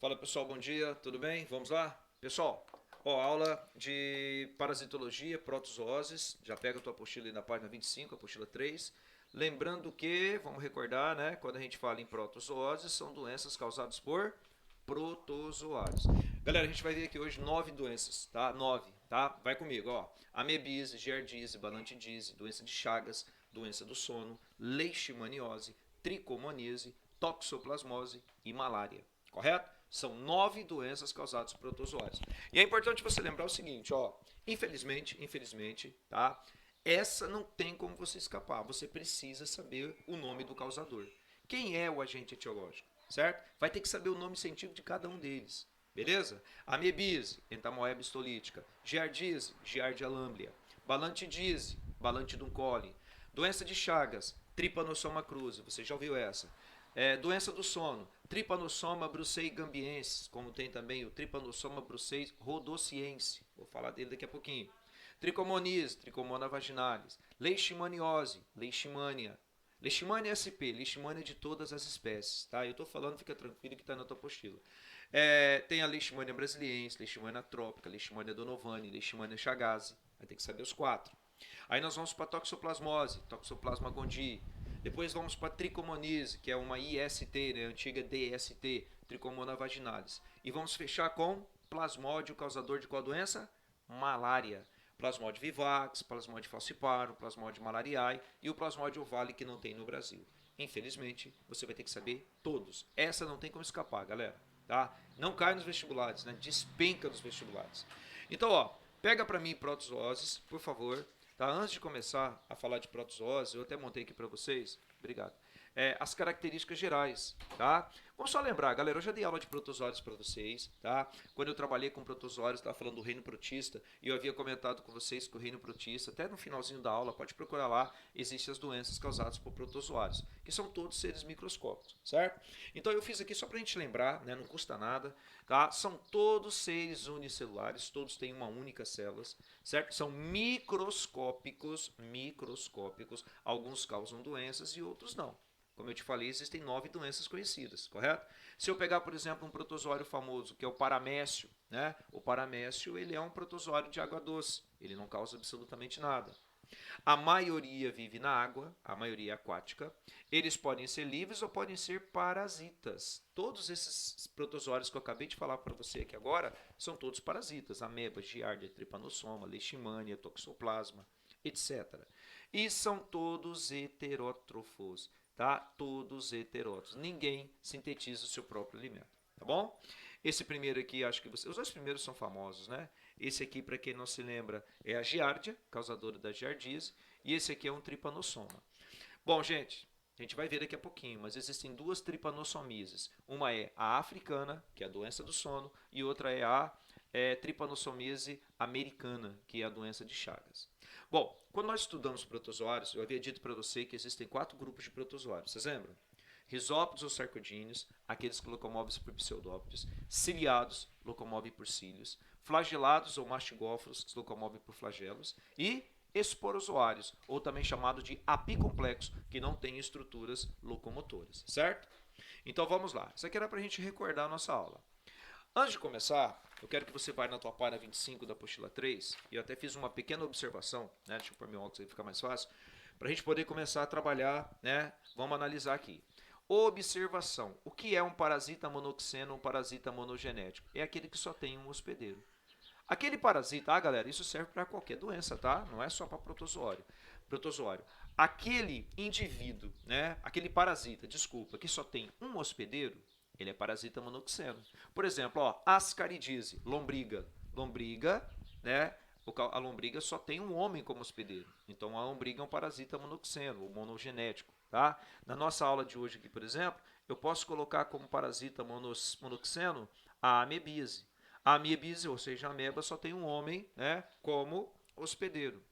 Fala pessoal, bom dia, tudo bem? Vamos lá? Pessoal, ó, aula de parasitologia, protozooses, já pega a tua apostila aí na página 25, apostila 3. Lembrando que, vamos recordar, né, quando a gente fala em protozooses, são doenças causadas por protozoários. Galera, a gente vai ver aqui hoje 9 doenças, tá? 9, tá? Vai comigo, ó. Amebise, giardíase, balantidise, doença de Chagas, doença do sono, leishmaniose, tricomoníase, toxoplasmose e malária. Correto? São 9 doenças causadas por protozoários. E é importante você lembrar o seguinte, ó. Infelizmente, tá? Essa não tem como você escapar. Você precisa saber o nome do causador. Quem é o agente etiológico, certo? Vai ter que saber o nome científico de cada um deles. Beleza? Amebise, entamoeba histolítica. Giardíase, Giardia lamblia. Balantidise, Balantidum coli. Doença de Chagas, Trypanosoma cruzi. Você já ouviu essa? Doença do sono, Trypanosoma brucei-gambiensis, como tem também o Trypanosoma brucei rhodosiense. Vou falar dele daqui a pouquinho. Tricomoníase, Tricomona vaginalis. Leishmaniose, Leishmania. Leishmania SP, Leishmania de todas as espécies, tá? Eu estou falando, fica tranquilo que está na tua apostila. Tem a Leishmania brasiliense, Leishmania trópica, Leishmania donovani, Leishmania chagas. Vai ter que saber os 4. Aí nós vamos para toxoplasmose, Toxoplasma gondii. Depois vamos para tricomonise, que é uma IST, né, antiga DST, Tricomona vaginalis. E vamos fechar com plasmódio, causador de qual doença? Malária. Plasmódio vivax, plasmódio falciparum, plasmódio malariae e o plasmódio ovale que não tem no Brasil. Infelizmente, você vai ter que saber todos. Essa não tem como escapar, galera. Tá? Não cai nos vestibulares, né? Despenca nos vestibulares. Então, ó, pega para mim protozooses, por favor. Tá? Antes de começar a falar de protozoose, eu até montei aqui para vocês. Obrigado. As características gerais, tá? Vamos só lembrar, galera, eu já dei aula de protozoários para vocês, tá? Quando eu trabalhei com protozoários, estava falando do reino protista, e eu havia comentado com vocês que o reino protista, até no finalzinho da aula, pode procurar lá, existem as doenças causadas por protozoários, que são todos seres microscópicos, certo? Então eu fiz aqui só para a gente lembrar, né? Não custa nada, tá? São todos seres unicelulares, todos têm uma única célula, certo? São microscópicos, alguns causam doenças e outros não. Como eu te falei, existem 9 doenças conhecidas, correto? Se eu pegar, por exemplo, um protozoário famoso, que é o paramécio, né? O paramécio, ele é um protozoário de água doce, ele não causa absolutamente nada. A maioria vive na água, a maioria é aquática. Eles podem ser livres ou podem ser parasitas. Todos esses protozoários que eu acabei de falar para você aqui agora são todos parasitas. Ameba, giardia, trypanosoma, leishmania, toxoplasma, etc. E são todos heterótrofos, tá? Todos heterótrofos. Ninguém sintetiza o seu próprio alimento, tá bom? Esse primeiro aqui, acho que você, os dois primeiros são famosos, né? Esse aqui, para quem não se lembra, é a giardia, causadora da giardíase, e esse aqui é um trypanosoma. Bom, gente, a gente vai ver daqui a pouquinho, mas existem duas trypanosomiases. Uma é a africana, que é a doença do sono, e outra é a trypanosomíase americana, que é a doença de Chagas. Bom, quando nós estudamos protozoários, eu havia dito para você que existem 4 grupos de protozoários, vocês lembram? Risópodes ou sarcodíneos, aqueles que locomovem-se por pseudópodes, ciliados, locomovem por cílios, flagelados ou mastigóforos, que se locomovem por flagelos, e esporozoários, ou também chamado de apicomplexo, que não tem estruturas locomotoras, certo? Então vamos lá. Isso aqui era para a gente recordar a nossa aula. Antes de começar, eu quero que você vá na tua página 25 da apostila 3, e eu até fiz uma pequena observação, né? Deixa eu pôr meu óculos aí, ficar mais fácil, para a gente poder começar a trabalhar, né? Vamos analisar aqui. Observação. O que é um parasita monoxeno ou um parasita monogenético? É aquele que só tem um hospedeiro. Aquele parasita, galera, isso serve para qualquer doença, tá? Não é só para protozoário. Protozoário. Aquele indivíduo, né? Aquele parasita, desculpa, que só tem um hospedeiro, ele é parasita monoxeno. Por exemplo, ó, ascaridise, lombriga. Lombriga, né? A lombriga só tem um homem como hospedeiro. Então a lombriga é um parasita monoxeno, ou monogenético, tá? Na nossa aula de hoje aqui, por exemplo, eu posso colocar como parasita monoxeno a amebise. A amiebise, ou seja, a ameba, só tem um homem, né, como hospedeiro.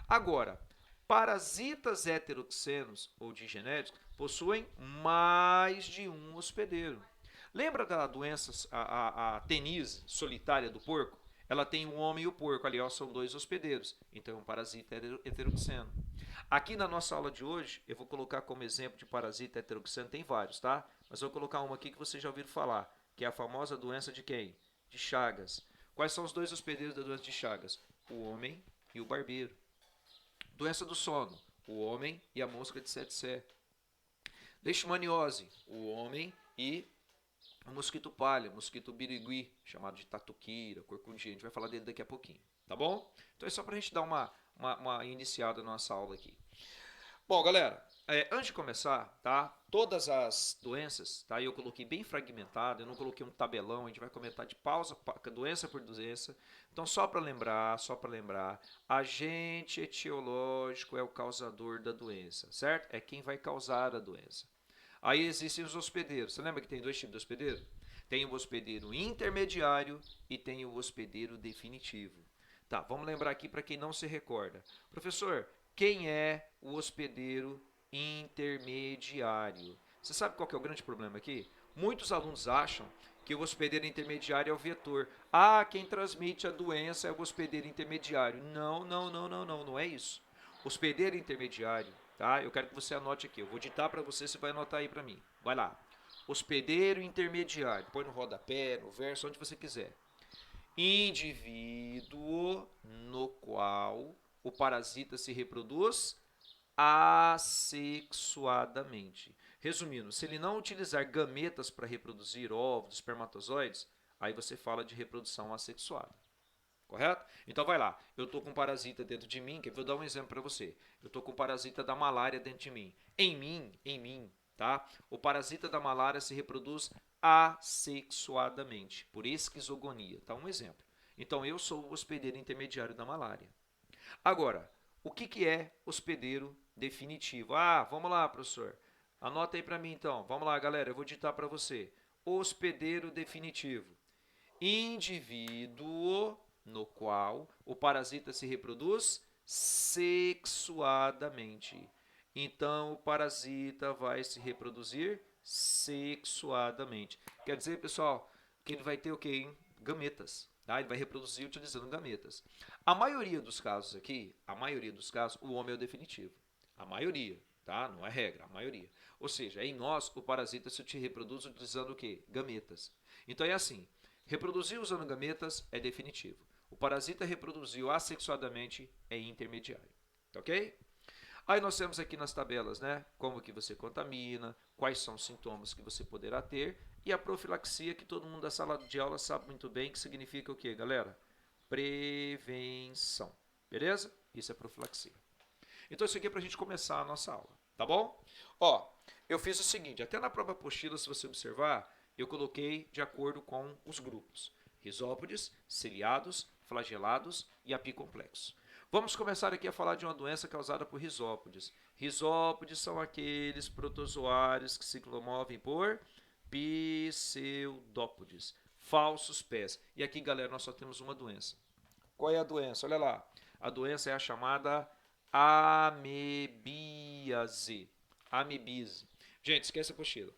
Agora, parasitas heteroxenos ou digenéticos possuem mais de um hospedeiro. Lembra da doença, a tenise solitária do porco? Ela tem um homem e o porco, ali ó, são dois hospedeiros. Então é um parasita heteroxeno. Aqui na nossa aula de hoje, eu vou colocar como exemplo de parasita heteroxeno, tem vários, tá? Mas eu vou colocar uma aqui que vocês já ouviram falar, que é a famosa doença de quem? De Chagas. Quais são os dois hospedeiros da doença de Chagas? O homem e o barbeiro. Doença do sono, o homem e a mosca de Tsetse. Leishmaniose, o homem e o mosquito palha, mosquito birigui, chamado de tatuquira, corcundinha. A gente vai falar dele daqui a pouquinho, tá bom? Então é só para a gente dar uma iniciada na nossa aula aqui. Bom, galera, antes de começar, tá? Todas as doenças, tá? Eu coloquei bem fragmentado, eu não coloquei um tabelão, a gente vai comentar de doença por doença. Então, só para lembrar, agente etiológico é o causador da doença, certo? É quem vai causar a doença. Aí existem os hospedeiros. Você lembra que tem dois tipos de hospedeiro? Tem o hospedeiro intermediário e tem o hospedeiro definitivo. Tá, vamos lembrar aqui para quem não se recorda. Professor, quem é o hospedeiro intermediário? Você sabe qual que é o grande problema aqui? Muitos alunos acham que o hospedeiro intermediário é o vetor. Ah, quem transmite a doença é o hospedeiro intermediário. Não, não é isso. Hospedeiro intermediário, tá? Eu quero que você anote aqui. Eu vou ditar para você, você vai anotar aí para mim. Vai lá. Hospedeiro intermediário. Põe no rodapé, no verso, onde você quiser. Indivíduo no qual o parasita se reproduz assexuadamente. Resumindo, se ele não utilizar gametas para reproduzir óvulos, espermatozoides, aí você fala de reprodução assexuada. Correto? Então vai lá. Eu estou com um parasita dentro de mim, que eu vou dar um exemplo para você. Eu estou com um parasita da malária dentro de mim. Em mim, tá? O parasita da malária se reproduz assexuadamente, por esquizogonia, tá? Um exemplo. Então eu sou o hospedeiro intermediário da malária. Agora, o que é hospedeiro definitivo? Ah, vamos lá, professor. Anota aí para mim então. Vamos lá, galera, eu vou ditar para você. Hospedeiro definitivo. Indivíduo no qual o parasita se reproduz sexuadamente. Então, o parasita vai se reproduzir sexuadamente. Quer dizer, pessoal, que ele vai ter o quê, hein? Gametas. Tá? Ele vai reproduzir utilizando gametas. A maioria dos casos aqui, o homem é o definitivo. A maioria, tá? Não é regra, a maioria. Ou seja, em nós, o parasita se reproduz utilizando o quê? Gametas. Então é assim, reproduzir usando gametas é definitivo. O parasita reproduziu assexuadamente é intermediário. Tá ok? Aí nós temos aqui nas tabelas, né? Como que você contamina, quais são os sintomas que você poderá ter e a profilaxia, que todo mundo da sala de aula sabe muito bem que significa o quê, galera? Prevenção. Beleza? Isso é profilaxia. Então isso aqui é para a gente começar a nossa aula, tá bom? Ó, eu fiz o seguinte, até na própria apostila, se você observar, eu coloquei de acordo com os grupos. Risópodes, ciliados, flagelados e apicomplexos. Vamos começar aqui a falar de uma doença causada por risópodes. Risópodes são aqueles protozoários que se locomovem por pseudópodes, falsos pés. E aqui, galera, nós só temos uma doença. Qual é a doença? Olha lá. A doença é a chamada amebíase. Amebise. Gente, esquece a apostila.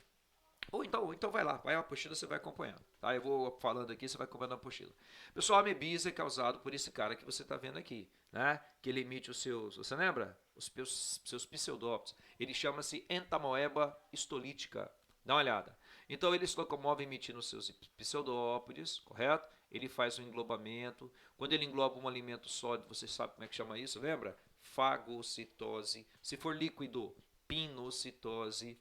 Ou então vai lá, vai a apostila, você vai acompanhando. Tá? Eu vou falando aqui, você vai acompanhando a apostila. Pessoal, a amebise é causado por esse cara que você está vendo aqui, né? Que ele emite os seus, você lembra? Os seus pseudópodos. Ele chama-se Entamoeba histolítica. Dá uma olhada. Então ele se locomove emitindo os seus pseudópodes, correto? Ele faz um englobamento. Quando ele engloba um alimento sólido, você sabe como é que chama isso, lembra? Fagocitose. Se for líquido, pinocitose.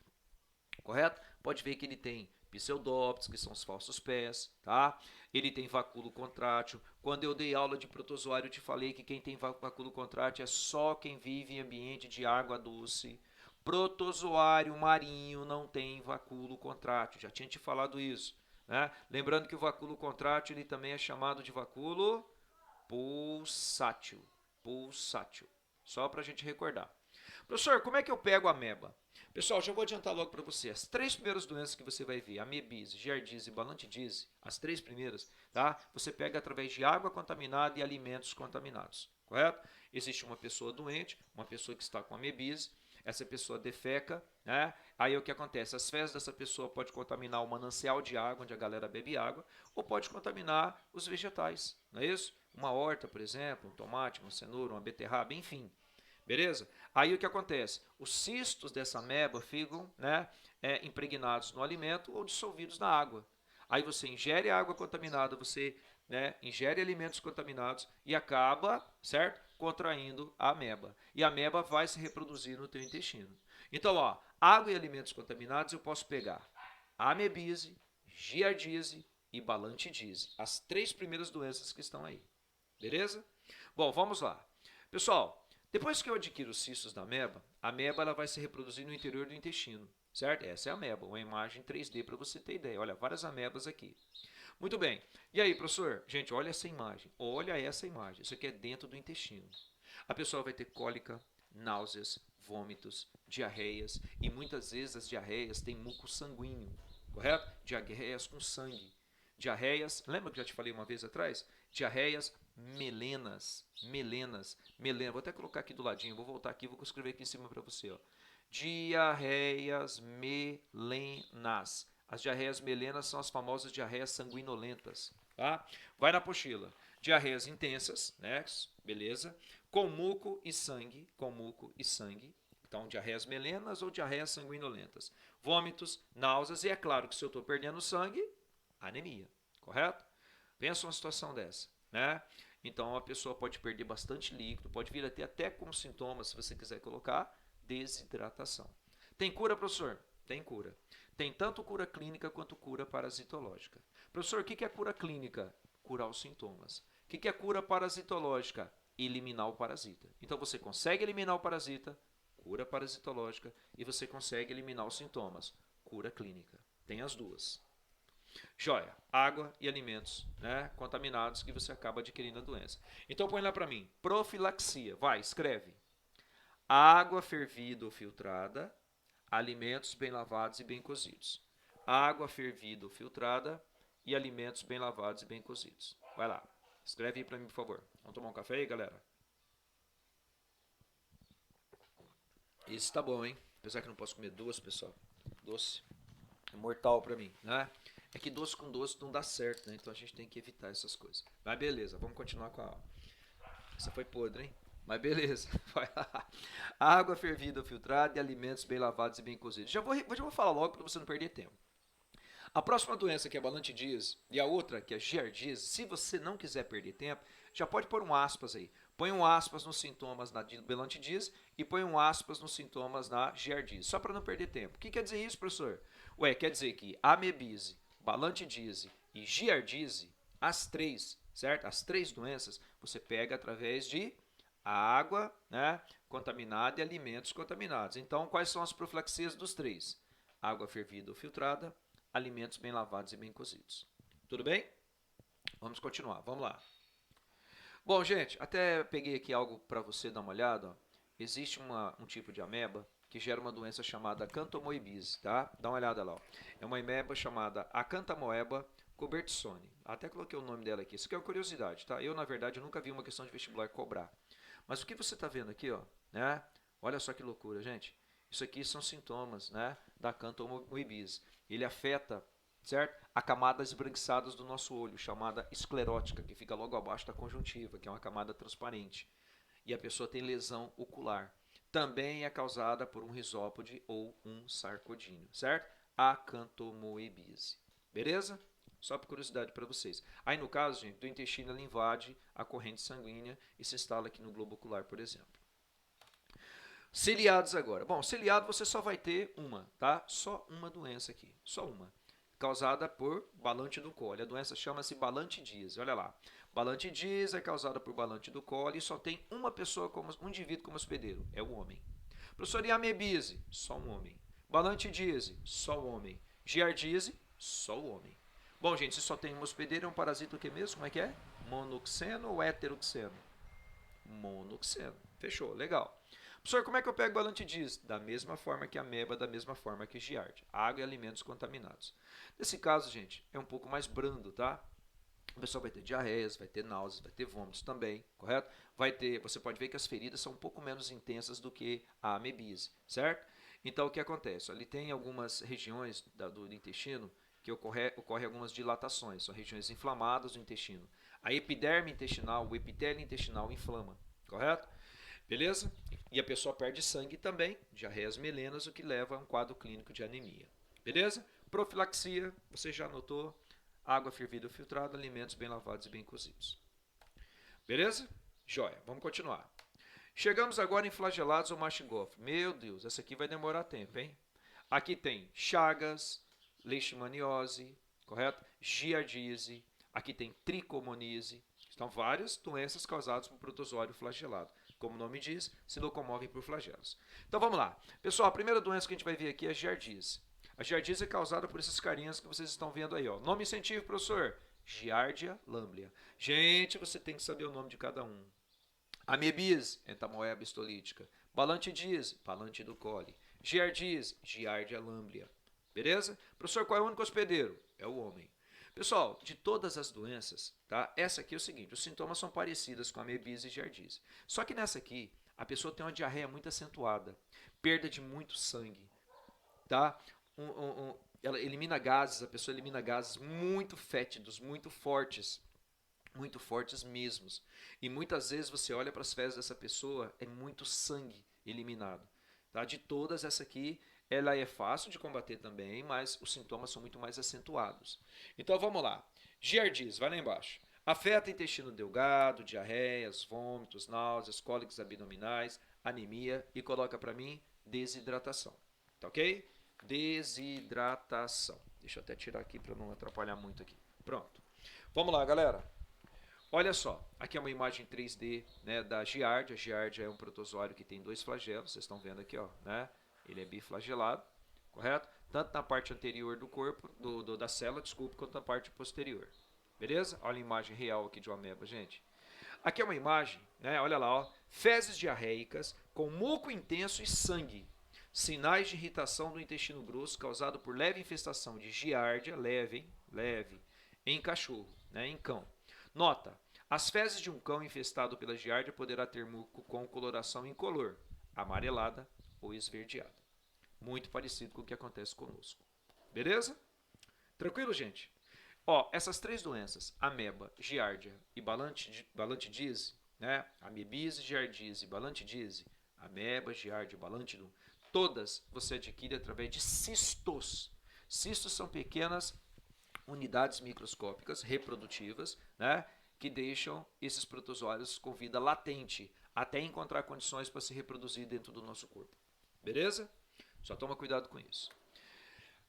Correto? Pode ver que ele tem pseudópodos, que são os falsos pés, tá? Ele tem vacúolo contrátil. Quando eu dei aula de protozoário, eu te falei que quem tem vacúolo contrátil é só quem vive em ambiente de água doce. Protozoário marinho não tem vacúolo contrátil. Já tinha te falado isso, né? Lembrando que o vacúolo contrátil ele também é chamado de vacúolo pulsátil. Pulsátil. Só para a gente recordar. Professor, como é que eu pego a ameba? Pessoal, já vou adiantar logo para você. As três primeiras doenças que você vai ver, amebise, giardíase e balantidise, as três primeiras, tá? Você pega através de água contaminada e alimentos contaminados, correto? Existe uma pessoa doente, uma pessoa que está com amebise, essa pessoa defeca, né? Aí o que acontece? As fezes dessa pessoa pode contaminar o manancial de água, onde a galera bebe água, ou pode contaminar os vegetais, não é isso? Uma horta, por exemplo, um tomate, uma cenoura, uma beterraba, enfim. Beleza? Aí o que acontece? Os cistos dessa ameba ficam, né, impregnados no alimento ou dissolvidos na água. Aí você ingere água contaminada, você, né, ingere alimentos contaminados e acaba, certo? Contraindo a ameba. E a ameba vai se reproduzir no teu intestino. Então, ó, água e alimentos contaminados eu posso pegar amebise, giardíase e balantidise. As 3 primeiras doenças que estão aí. Beleza? Bom, vamos lá. Pessoal, depois que eu adquiro os cistos da ameba, a ameba ela vai se reproduzir no interior do intestino, certo? Essa é a ameba, uma imagem 3D para você ter ideia. Olha, várias amebas aqui. Muito bem. E aí, professor? Gente, olha essa imagem. Olha essa imagem. Isso aqui é dentro do intestino. A pessoa vai ter cólica, náuseas, vômitos, diarreias e muitas vezes as diarreias têm muco sanguíneo, correto? Diarreias com sangue. Diarreias, lembra que eu já te falei uma vez atrás? Diarreias melenas. Vou até colocar aqui do ladinho, vou voltar aqui, vou escrever aqui em cima para você, ó. Diarreias melenas. As diarreias melenas são as famosas diarreias sanguinolentas, tá? Vai na apostila. Diarreias intensas, né? Beleza? Com muco e sangue, Então, diarreias melenas ou diarreias sanguinolentas. Vômitos, náuseas e é claro que se eu estou perdendo sangue, anemia, correto? Pensa uma situação dessa, né? Então, a pessoa pode perder bastante líquido, pode vir até como sintomas, se você quiser colocar, desidratação. Tem cura, professor? Tem cura. Tem tanto cura clínica quanto cura parasitológica. Professor, o que é cura clínica? Curar os sintomas. O que é cura parasitológica? Eliminar o parasita. Então você consegue eliminar o parasita, cura parasitológica, e você consegue eliminar os sintomas, cura clínica. Tem as duas. Joia, água e alimentos, né, contaminados que você acaba adquirindo a doença. Então põe lá para mim, profilaxia. Vai, escreve. Água fervida ou filtrada, alimentos bem lavados e bem cozidos. Água fervida ou filtrada e alimentos bem lavados e bem cozidos. Vai lá, escreve aí para mim, por favor. Vamos tomar um café aí, galera? Esse tá bom, hein? Apesar que não posso comer doce, pessoal. Doce é mortal para mim, né? É que doce com doce não dá certo, né? Então a gente tem que evitar essas coisas. Mas beleza, vamos continuar com a aula. Essa foi podre, hein? Mas beleza, vai lá. Água fervida ou filtrada e alimentos bem lavados e bem cozidos. Já vou falar logo para você não perder tempo. A próxima doença, que é a balantidise, e a outra, que é a giardíase, se você não quiser perder tempo, já pode pôr um aspas aí. Põe um aspas nos sintomas na balantidise e põe um aspas nos sintomas na giardíase, só para não perder tempo. O que quer dizer isso, professor? Ué, quer dizer que amebise, balantidise e giardíase, as 3, certo? As 3 doenças, você pega através de água, né, contaminada e alimentos contaminados. Então, quais são as profilaxias dos 3? Água fervida ou filtrada, alimentos bem lavados e bem cozidos. Tudo bem? Vamos continuar, vamos lá. Bom, gente, até peguei aqui algo para você dar uma olhada. Ó. Existe um tipo de ameba que gera uma doença chamada Acanthamoebise, tá? Dá uma olhada lá. Ó. É uma ameba chamada Acanthamoeba cobertsoni. Até coloquei o nome dela aqui. Isso aqui é uma curiosidade, tá? Eu, na verdade, nunca vi uma questão de vestibular cobrar. Mas o que você está vendo aqui, ó, né? Olha só que loucura, gente. Isso aqui são sintomas, né, da Acanthamoebise. Ele afeta, certo? A camada esbranquiçada do nosso olho, chamada esclerótica, que fica logo abaixo da conjuntiva, que é uma camada transparente. E a pessoa tem lesão ocular. Também é causada por um risópode ou um sarcodínio, certo? Acanthamoebise. Beleza? Só por curiosidade para vocês. Aí, no caso, gente, do intestino, ela invade a corrente sanguínea e se instala aqui no globo ocular, por exemplo. Ciliados agora. Bom, ciliado você só vai ter uma, tá? Só uma doença aqui, só uma. Causada por balante do coli. A doença chama-se balantidise. Olha lá. Balantidise é causada por balante do coli e só tem uma pessoa, um indivíduo como hospedeiro. É o homem. Professor, e amebise? Só um homem. Balantidise? Só o homem. Giardíase? Só o homem. Bom, gente, se só tem um hospedeiro, é um parasita o que mesmo? Como é que é? Monoxeno ou heteroxeno? Monoxeno. Fechou, legal. Professor, como é que eu pego balantidise? Da mesma forma que a ameba, da mesma forma que giardia. Água e alimentos contaminados. Nesse caso, gente, é um pouco mais brando, tá? O pessoal vai ter diarreias, vai ter náuseas, vai ter vômitos também, correto? Você pode ver que as feridas são um pouco menos intensas do que a amebise, certo? Então, o que acontece? Ali tem algumas regiões do intestino que ocorre algumas dilatações, são regiões inflamadas do intestino. A epiderme intestinal, o epitélio intestinal inflama, correto? Beleza? E a pessoa perde sangue também, diarreias melenas, o que leva a um quadro clínico de anemia. Beleza? Profilaxia, você já anotou? água fervida ou filtrada, alimentos bem lavados e bem cozidos. Beleza? Joia. Vamos continuar. Chegamos agora em flagelados ou mastigofre. Meu Deus, essa aqui vai demorar tempo, hein? Aqui tem chagas, leishmaniose, correto? Giardíase, aqui tem tricomonise. Estão várias doenças causadas por protozoário flagelado. Como o nome diz, se locomovem por flagelos. Então vamos lá. Pessoal, a primeira doença que a gente vai ver aqui é a giardíase. A giardíase é causada por esses carinhas que vocês estão vendo aí. Ó. Nome científico, professor? Giardia lamblia. Gente, você tem que saber o nome de cada um. Amebise, entamoeba histolítica. Balantidise, Balantido coli. Giardíase, Giardia lamblia. Beleza? Professor, qual é o único hospedeiro? É o homem. Pessoal, de todas as doenças, tá? Essa aqui é o seguinte, os sintomas são parecidos com a amebise e giardíase. Só que nessa aqui, a pessoa tem uma diarreia muito acentuada, perda de muito sangue, tá? Ela elimina gases, a pessoa elimina gases muito fétidos, muito fortes mesmos. E muitas vezes você olha para as fezes dessa pessoa, é muito sangue eliminado. Tá? De todas, essa aqui, ela é fácil de combater também, mas os sintomas são muito mais acentuados. Então vamos lá. Giardíase, vai lá embaixo. Afeta intestino delgado, diarreias, vômitos, náuseas, cólicos abdominais, anemia e coloca para mim desidratação. Tá ok? Desidratação. Deixa eu até tirar aqui para não atrapalhar muito aqui. Pronto. Vamos lá, galera. Olha só, aqui é uma imagem 3D, né, da giardia. A giardia é um protozoário que tem dois flagelos, vocês estão vendo aqui, ó, né? Ele é biflagelado, correto? Tanto na parte anterior do corpo, da célula, desculpe, quanto na parte posterior. Beleza? Olha a imagem real aqui de uma ameba, gente. Aqui é uma imagem, né? Olha lá, ó, fezes diarreicas com muco intenso e sangue. Sinais de irritação do intestino grosso causado por leve infestação de giardia, leve, em cachorro, né, em cão. Nota: as fezes de um cão infestado pela giardia poderá ter muco com coloração incolor, amarelada ou esverdeada. Muito parecido com o que acontece conosco. Beleza? Tranquilo, gente? Ó, essas três doenças, ameba, giardia e balantidise, né? Amebise, giardíase e balantidise, ameba, giardia e balantidum, todas você adquire através de cistos. Cistos são pequenas unidades microscópicas reprodutivas, né, que deixam esses protozoários com vida latente até encontrar condições para se reproduzir dentro do nosso corpo. Beleza? Só toma cuidado com isso.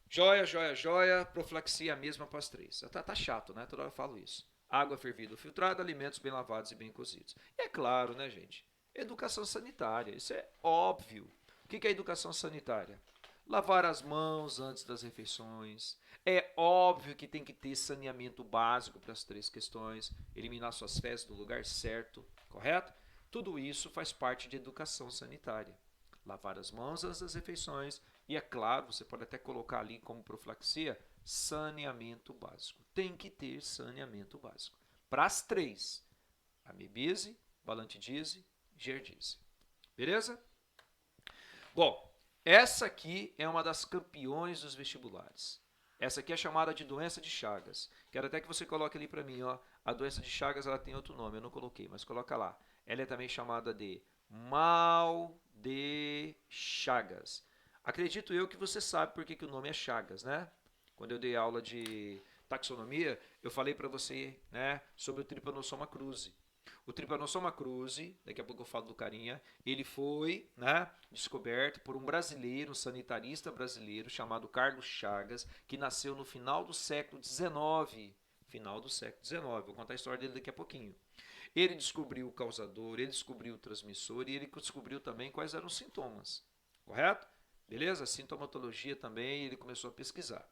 Joia, joia, joia. Profilaxia mesma para as três. Tá chato, né? Toda hora eu falo isso. Água fervida ou filtrada, alimentos bem lavados e bem cozidos. E é claro, né, gente? Educação sanitária. Isso é óbvio. O que é educação sanitária? Lavar as mãos antes das refeições. É óbvio que tem que ter saneamento básico para as três questões. Eliminar suas fezes do lugar certo, correto? Tudo isso faz parte de educação sanitária. Lavar as mãos antes das refeições. E é claro, você pode até colocar ali como profilaxia, saneamento básico. Tem que ter saneamento básico. Para as três, amebise, balantidise, giardíase. Beleza? Bom, essa aqui é uma das campeões dos vestibulares. Essa aqui é chamada de doença de Chagas. Quero até que você coloque ali para mim, ó. A doença de Chagas, ela tem outro nome, eu não coloquei, mas coloca lá. Ela é também chamada de mal de Chagas. Acredito eu que você sabe por que o nome é Chagas, né? Quando eu dei aula de taxonomia, eu falei para você, né, sobre o Trypanosoma cruzi. O Trypanosoma cruzi, daqui a pouco eu falo do carinha, ele foi, né, descoberto por um brasileiro, um sanitarista brasileiro chamado Carlos Chagas, que nasceu no final do século XIX. Final do século XIX, vou contar a história dele daqui a pouquinho. Ele descobriu o causador, ele descobriu o transmissor e ele descobriu também quais eram os sintomas, correto? Beleza? Sintomatologia também, ele começou a pesquisar.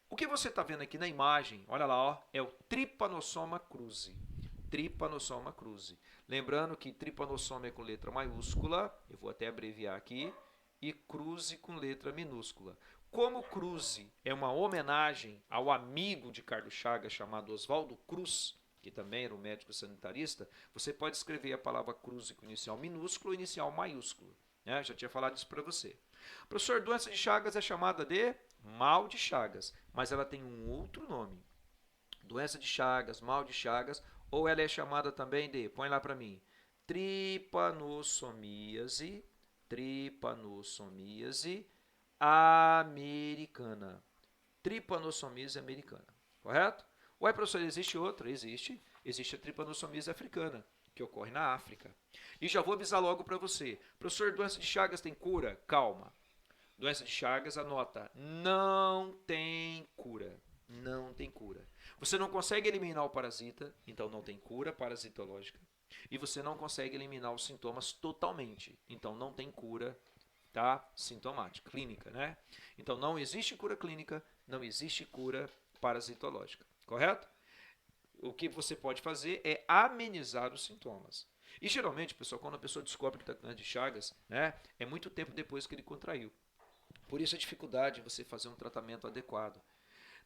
O que você está vendo aqui na imagem, olha lá, ó, é o Trypanosoma cruzi. Trypanosoma cruzi. Lembrando que Trypanosoma é com letra maiúscula, eu vou até abreviar aqui, e cruzi com letra minúscula. Como cruzi é uma homenagem ao amigo de Carlos Chagas chamado Oswaldo Cruz, que também era um médico sanitarista, você pode escrever a palavra cruzi com inicial minúsculo ou inicial maiúsculo. Né? Já tinha falado isso para você. Professor, doença de Chagas é chamada de mal de Chagas, mas ela tem um outro nome. Doença de Chagas, mal de Chagas, ou ela é chamada também de, põe lá para mim, tripanossomíase americana. Tripanossomíase americana, correto? Ué, professor, existe outra? Existe. Existe a tripanossomia africana, que ocorre na África. E já vou avisar logo para você. Professor, doença de Chagas tem cura? Calma. Doença de Chagas, anota, não tem cura. Não tem cura. Você não consegue eliminar o parasita, então não tem cura parasitológica. E você não consegue eliminar os sintomas totalmente, então não tem cura, tá? Sintomática, clínica, né? Então não existe cura clínica, não existe cura parasitológica, correto? O que você pode fazer é amenizar os sintomas. E geralmente, pessoal, quando a pessoa descobre que está com doença de Chagas, né, é muito tempo depois que ele contraiu. Por isso a dificuldade em você fazer um tratamento adequado.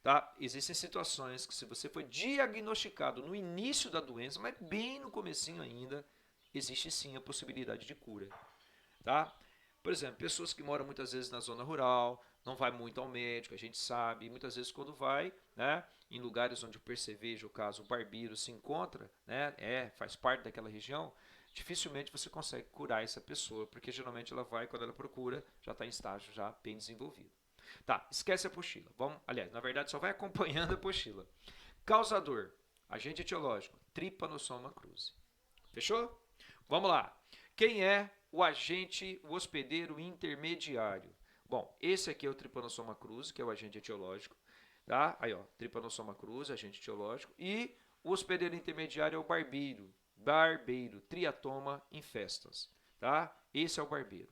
Tá? Existem situações que se você foi diagnosticado no início da doença, mas bem no comecinho ainda, existe sim a possibilidade de cura. Tá? Por exemplo, pessoas que moram muitas vezes na zona rural, não vai muito ao médico, a gente sabe, muitas vezes quando vai, né, em lugares onde o percevejo, o caso, o barbeiro se encontra, né, faz parte daquela região, dificilmente você consegue curar essa pessoa, porque geralmente ela vai, quando ela procura, já está em estágio já bem desenvolvido. Tá, esquece a apostila. Vamos, aliás, na verdade só vai acompanhando a apostila. Causador, agente etiológico, Trypanosoma cruzi. Fechou? Vamos lá. Quem é o agente, o hospedeiro intermediário? Bom, esse aqui é o Trypanosoma cruzi, que é o agente etiológico. Tá? Aí, ó, Trypanosoma cruzi, agente etiológico. E o hospedeiro intermediário é o barbeiro. Barbeiro, Triatoma infestans. Tá? Esse é o barbeiro.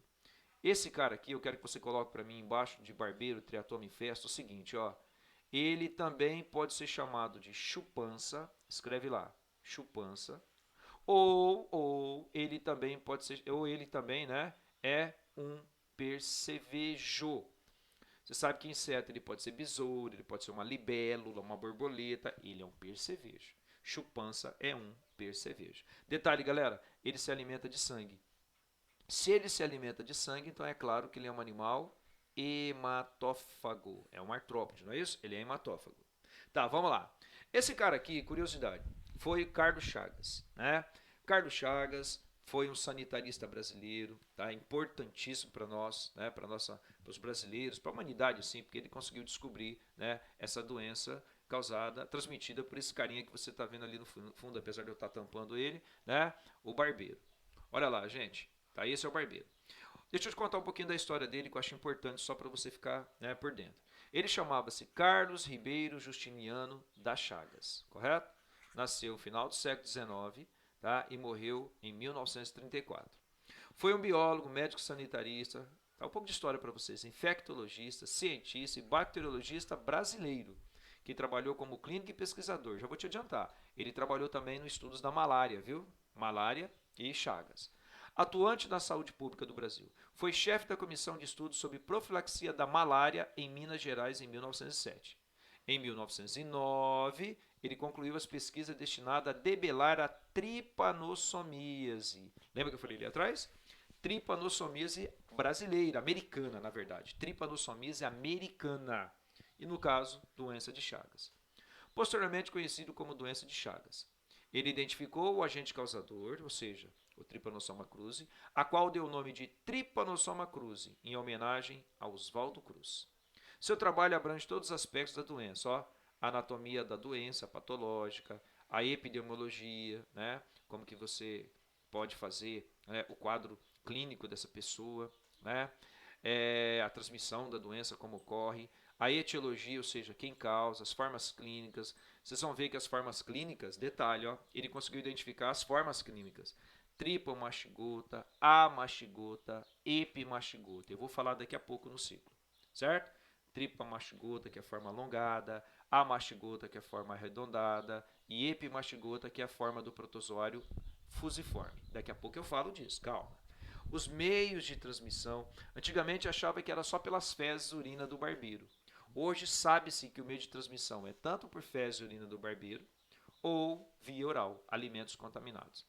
Esse cara aqui, eu quero que você coloque para mim embaixo de barbeiro, Triatoma infestus, o seguinte, ó. Ele também pode ser chamado de chupança, escreve lá, chupança, ou ele também pode ser, ou ele também, né, é um percevejo. Você sabe que inseto ele pode ser besouro, ele pode ser uma libélula, uma borboleta, ele é um percevejo. Chupança é um percevejo. Detalhe, galera, ele se alimenta de sangue. Se ele se alimenta de sangue, então é claro que ele é um animal hematófago. É um artrópode, não é isso? Ele é hematófago. Tá, vamos lá. Esse cara aqui, curiosidade, foi Carlos Chagas, né? Carlos Chagas foi um sanitarista brasileiro, tá? Importantíssimo para nós, né? Para os brasileiros, para a humanidade, sim, porque ele conseguiu descobrir, né? Essa doença causada, transmitida por esse carinha que você está vendo ali no fundo, apesar de eu estar tampando ele, né? O barbeiro. Olha lá, gente. Tá? Esse é o barbeiro. Deixa eu te contar um pouquinho da história dele que eu acho importante só para você ficar, né, por dentro. Ele chamava-se Carlos Ribeiro Justiniano das Chagas, correto? Nasceu no final do século XIX, tá? E morreu em 1934. Foi um biólogo, médico sanitarista, tá? Um pouco de história para vocês, infectologista, cientista e bacteriologista brasileiro, que trabalhou como clínico e pesquisador. Já vou te adiantar, ele trabalhou também nos estudos da malária, viu? Malária e Chagas. Atuante na saúde pública do Brasil. Foi chefe da comissão de estudos sobre profilaxia da malária em Minas Gerais em 1907. Em 1909, ele concluiu as pesquisas destinadas a debelar a tripanossomíase. Lembra que eu falei ali atrás? Tripanossomíase brasileira, americana, na verdade. Tripanossomíase americana. E no caso, doença de Chagas. Posteriormente conhecido como doença de Chagas. Ele identificou o agente causador, ou seja, o Trypanosoma cruzi, a qual deu o nome de Trypanosoma cruzi, em homenagem a Oswaldo Cruz. Seu trabalho abrange todos os aspectos da doença, ó, a anatomia da doença patológica, a epidemiologia, né, como que você pode fazer, né, o quadro clínico dessa pessoa, né, a transmissão da doença, como ocorre, a etiologia, ou seja, quem causa, as formas clínicas. Vocês vão ver que as formas clínicas, detalhe, ó, ele conseguiu identificar as formas clínicas. Tripomastigota, amastigota, epimastigota. Eu vou falar daqui a pouco no ciclo, certo? Tripomastigota, que é a forma alongada, amastigota, que é a forma arredondada, e epimastigota, que é a forma do protozoário fusiforme. Daqui a pouco eu falo disso, calma. Os meios de transmissão, antigamente achava que era só pelas fezes e urina do barbeiro. Hoje sabe-se que o meio de transmissão é tanto por fezes e urina do barbeiro ou via oral, alimentos contaminados.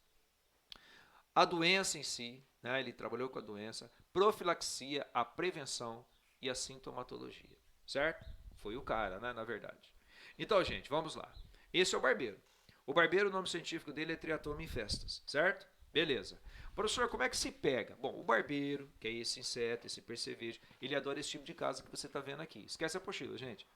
A doença em si, né, ele trabalhou com a doença, profilaxia, a prevenção e a sintomatologia, certo? Foi o cara, né, na verdade. Então, gente, vamos lá. Esse é o barbeiro. O barbeiro, o nome científico dele é Triatoma infestas, certo? Beleza. Professor, como é que se pega? Bom, o barbeiro, que é esse inseto, esse percevejo, ele adora esse tipo de casa que você está vendo aqui. Esquece a apostila, gente.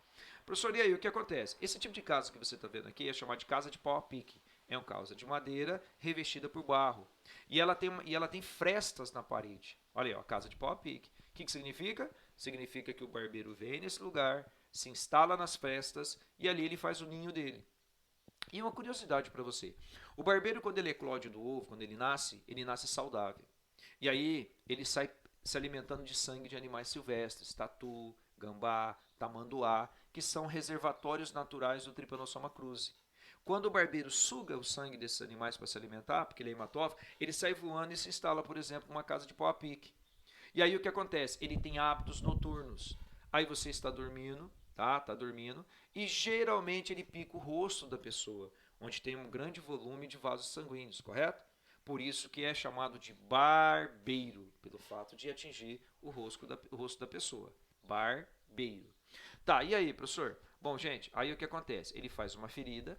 Professor, e aí o que acontece? Esse tipo de casa que você está vendo aqui é chamado de casa de pau a pique. É uma casa de madeira revestida por barro. E ela tem frestas na parede. Olha aí, ó, casa de pau a pique. O que significa? Significa que o barbeiro vem nesse lugar, se instala nas frestas e ali ele faz o ninho dele. E uma curiosidade para você. O barbeiro, quando ele eclode do ovo, quando ele nasce saudável. E aí ele sai se alimentando de sangue de animais silvestres, tatu, gambá, tamanduá, que são reservatórios naturais do Trypanosoma cruzi. Quando o barbeiro suga o sangue desses animais para se alimentar, porque ele é hematófago, ele sai voando e se instala, por exemplo, numa casa de pau a pique. E aí o que acontece? Ele tem hábitos noturnos. Aí você está dormindo, tá? Tá dormindo, e geralmente ele pica o rosto da pessoa, onde tem um grande volume de vasos sanguíneos, correto? Por isso que é chamado de barbeiro, pelo fato de atingir o rosto da pessoa. Barbeiro. Tá, e aí, professor? Bom, gente, aí o que acontece? Ele faz uma ferida,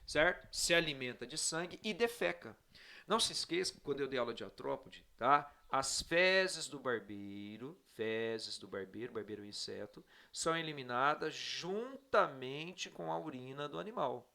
certo? Se alimenta de sangue e defeca. Não se esqueça que quando eu dei aula de artrópode, tá? As fezes do barbeiro, barbeiro é um inseto, são eliminadas juntamente com a urina do animal,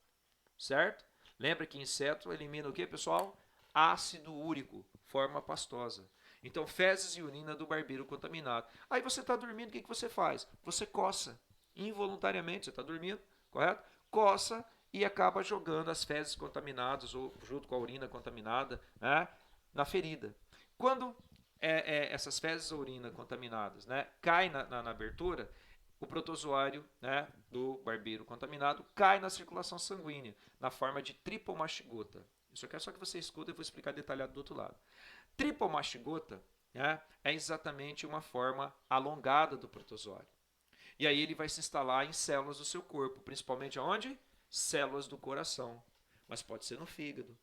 certo? Lembra que inseto elimina o que, pessoal? Ácido úrico, forma pastosa. Então, fezes e urina do barbeiro contaminado. Aí você está dormindo, o que você faz? Você coça. Involuntariamente, você está dormindo, correto? Coça e acaba jogando as fezes contaminadas, ou junto com a urina contaminada, né, na ferida. Quando essas fezes ou urina contaminadas, né, caem na abertura, o protozoário, né, do barbeiro contaminado cai na circulação sanguínea, na forma de tripomastigota. Isso aqui é só que você escuta e eu vou explicar detalhado do outro lado. Tripomastigota, né, é exatamente uma forma alongada do protozoário. E aí ele vai se instalar em células do seu corpo, principalmente aonde? Células do coração. Mas pode ser no fígado,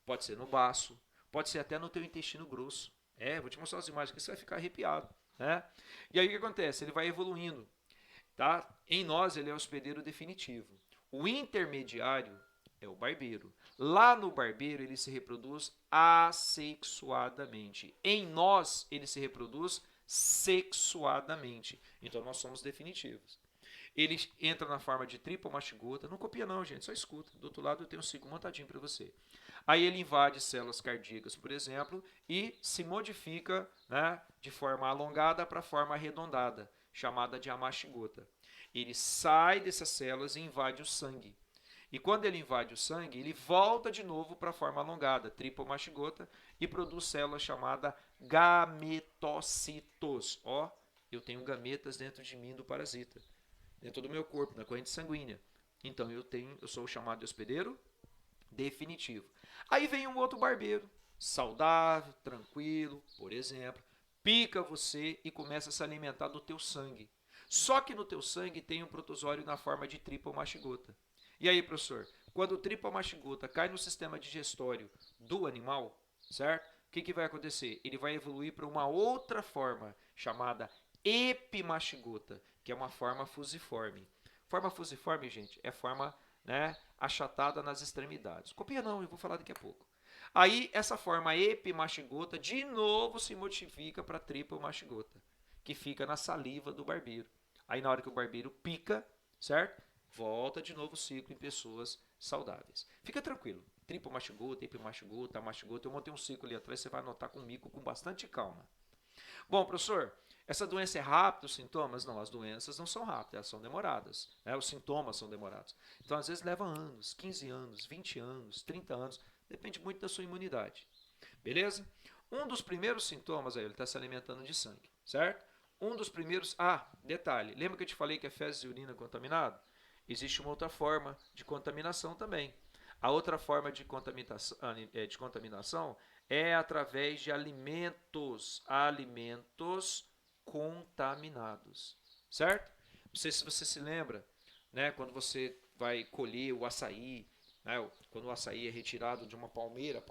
pode ser no baço, pode ser até no teu intestino grosso. Vou te mostrar as imagens que você vai ficar arrepiado, né? E aí o que acontece? Ele vai evoluindo, tá? Em nós ele é o hospedeiro definitivo. O intermediário é o barbeiro. Lá no barbeiro ele se reproduz assexuadamente. Em nós ele se reproduz sexuadamente. Então nós somos definitivos. Ele entra na forma de tripomastigota. Não copia não, gente, só escuta. Do outro lado eu tenho um ciclo montadinho para você. Aí ele invade células cardíacas, por exemplo, e se modifica, né, de forma alongada para forma arredondada, chamada de amastigota. Ele sai dessas células e invade o sangue. E quando ele invade o sangue, ele volta de novo para a forma alongada, tripomastigota, e produz células chamadas gametocitos. Ó, eu tenho gametas dentro de mim do parasita, dentro do meu corpo, na corrente sanguínea. Então eu sou o chamado de hospedeiro definitivo. Aí vem um outro barbeiro, saudável, tranquilo, por exemplo, pica você e começa a se alimentar do teu sangue. Só que no teu sangue tem um protozoário na forma de tripomastigota. E aí, professor, quando o tripomastigota cai no sistema digestório do animal, certo? O que vai acontecer? Ele vai evoluir para uma outra forma, chamada epimastigota, que é uma forma fusiforme. Forma fusiforme, gente, é forma, né, achatada nas extremidades. Copia não, eu vou falar daqui a pouco. Aí, essa forma epimastigota, de novo, se modifica para tripomastigota, que fica na saliva do barbeiro. Aí, na hora que o barbeiro pica, certo? Volta de novo o ciclo em pessoas saudáveis. Fica tranquilo. Tripomastigota, epimastigota, amastigota. Eu montei um ciclo ali atrás, você vai anotar comigo com bastante calma. Bom, professor, essa doença é rápida, os sintomas? Não, as doenças não são rápidas, elas são demoradas. Né? Os sintomas são demorados. Então, às vezes, leva anos, 15 anos, 20 anos, 30 anos. Depende muito da sua imunidade. Beleza? Um dos primeiros sintomas aí, ele está se alimentando de sangue, certo? Um dos primeiros... Ah, detalhe. Lembra que eu te falei que é fezes e urina contaminado? Existe uma outra forma de contaminação também. A outra forma de contaminação é através de alimentos contaminados, certo? Não sei se você se lembra, né, quando você vai colher o açaí, né, quando o açaí é retirado de uma palmeira,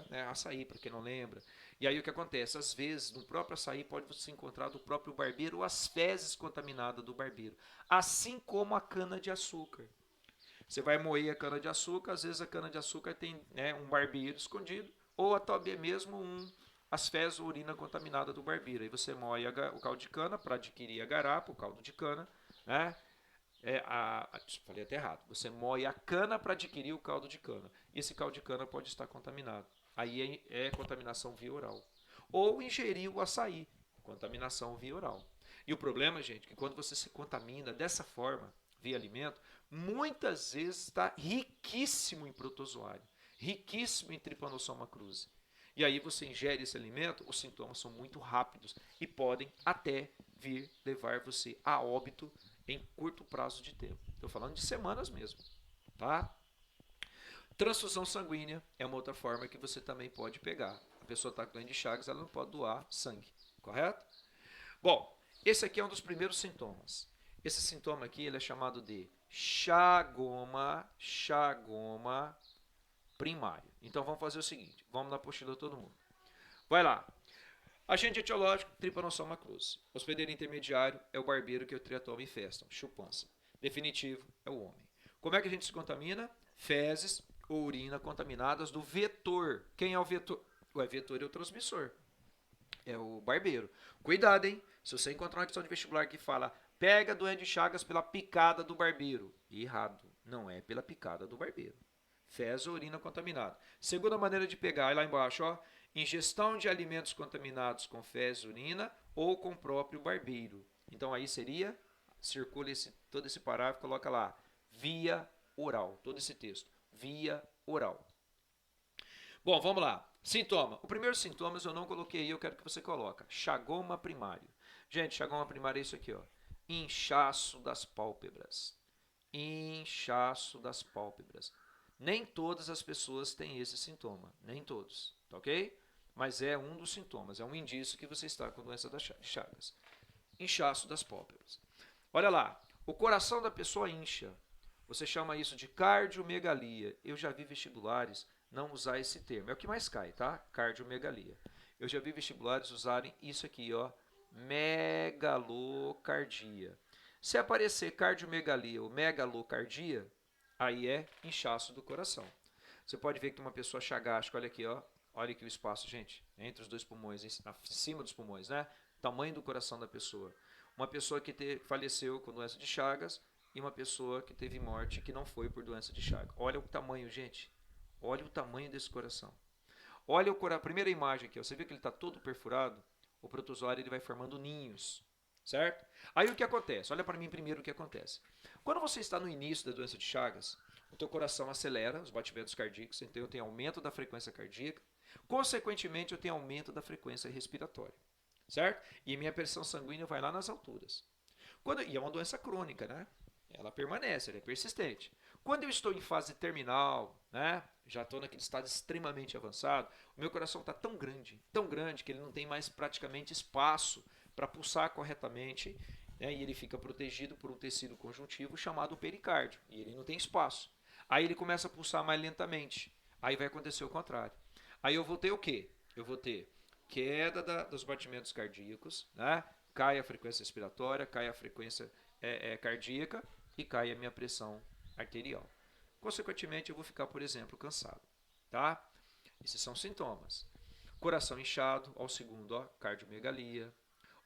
né, açaí, para quem não lembra. E aí o que acontece? Às vezes, no próprio açaí pode você encontrar do próprio barbeiro ou as fezes contaminadas do barbeiro, assim como a cana-de-açúcar. Você vai moer a cana-de-açúcar, às vezes a cana-de-açúcar tem, né, um barbeiro escondido, ou até mesmo as fezes ou urina contaminada do barbeiro. Aí você moe o caldo de cana para adquirir a garapa, o caldo de cana, né? Falei até errado. Você moe a cana para adquirir o caldo de cana. E esse caldo de cana pode estar contaminado. Aí é contaminação via oral. Ou ingerir o açaí, contaminação via oral. E o problema, gente, é que quando você se contamina dessa forma, via alimento, muitas vezes está riquíssimo em protozoário, riquíssimo em Trypanosoma cruzi. E aí você ingere esse alimento, os sintomas são muito rápidos e podem até vir levar você a óbito em curto prazo de tempo. Estou falando de semanas mesmo, tá? Transfusão sanguínea é uma outra forma que você também pode pegar. A pessoa está com doente de Chagas, ela não pode doar sangue, correto? Bom, esse aqui é um dos primeiros sintomas. Esse sintoma aqui ele é chamado de chagoma primário. Então vamos fazer o seguinte, vamos na apostila todo mundo. Vai lá. Agente etiológico, Trypanosoma cruzi. Hospedeiro intermediário é o barbeiro que o triatoma infestam, chupança. Definitivo é o homem. Como é que a gente se contamina? Fezes ou urina contaminadas do vetor. Quem é o vetor? O vetor é o transmissor. É o barbeiro. Cuidado, hein? Se você encontrar uma questão de vestibular que fala pega doente de Chagas pela picada do barbeiro. Errado. Não é pela picada do barbeiro. Fezes ou urina contaminada. Segunda maneira de pegar, é lá embaixo, ó. Ingestão de alimentos contaminados com fezes, urina ou com o próprio barbeiro. Então aí seria, circula todo esse parágrafo, coloca lá, via oral, todo esse texto, via oral. Bom, vamos lá. Sintoma. O primeiro sintoma eu não coloquei aí, eu quero que você coloque. Chagoma primário. Gente, chagoma primário é isso aqui, ó. Inchaço das pálpebras. Inchaço das pálpebras. Nem todas as pessoas têm esse sintoma, nem todos, tá ok? Mas é um dos sintomas, é um indício que você está com doença das Chagas. Inchaço das pálpebras. Olha lá, o coração da pessoa incha. Você chama isso de cardiomegalia. Eu já vi vestibulares não usar esse termo. É o que mais cai, tá? Cardiomegalia. Eu já vi vestibulares usarem isso aqui, ó, megalocardia. Se aparecer cardiomegalia ou megalocardia, aí é inchaço do coração. Você pode ver que tem uma pessoa chagástica, olha aqui, ó. Olha aqui o espaço, gente, entre os dois pulmões, em cima dos pulmões, né? Tamanho do coração da pessoa. Uma pessoa que faleceu com doença de Chagas e uma pessoa que teve morte que não foi por doença de Chagas. Olha o tamanho, gente. Olha o tamanho desse coração. Olha a primeira imagem aqui, ó. Você vê que ele está todo perfurado? O protozoário ele vai formando ninhos, certo? Aí o que acontece? Olha para mim primeiro o que acontece. Quando você está no início da doença de Chagas, o teu coração acelera, os batimentos cardíacos, então eu tenho aumento da frequência cardíaca, consequentemente eu tenho aumento da frequência respiratória, certo? E minha pressão sanguínea vai lá nas alturas. E é uma doença crônica, né? Ela permanece, ela é persistente. Quando eu estou em fase terminal, né? Já estou naquele estado extremamente avançado, o meu coração está tão grande, que ele não tem mais praticamente espaço para pulsar corretamente, né? E ele fica protegido por um tecido conjuntivo chamado pericárdio, e ele não tem espaço. Aí ele começa a pulsar mais lentamente, aí vai acontecer o contrário. Aí eu vou ter o quê? Eu vou ter queda dos batimentos cardíacos, né? Cai a frequência respiratória, cai a frequência cardíaca e cai a minha pressão arterial. Consequentemente, eu vou ficar, por exemplo, cansado, tá? Esses são sintomas. Coração inchado, ao segundo, ó, cardiomegalia.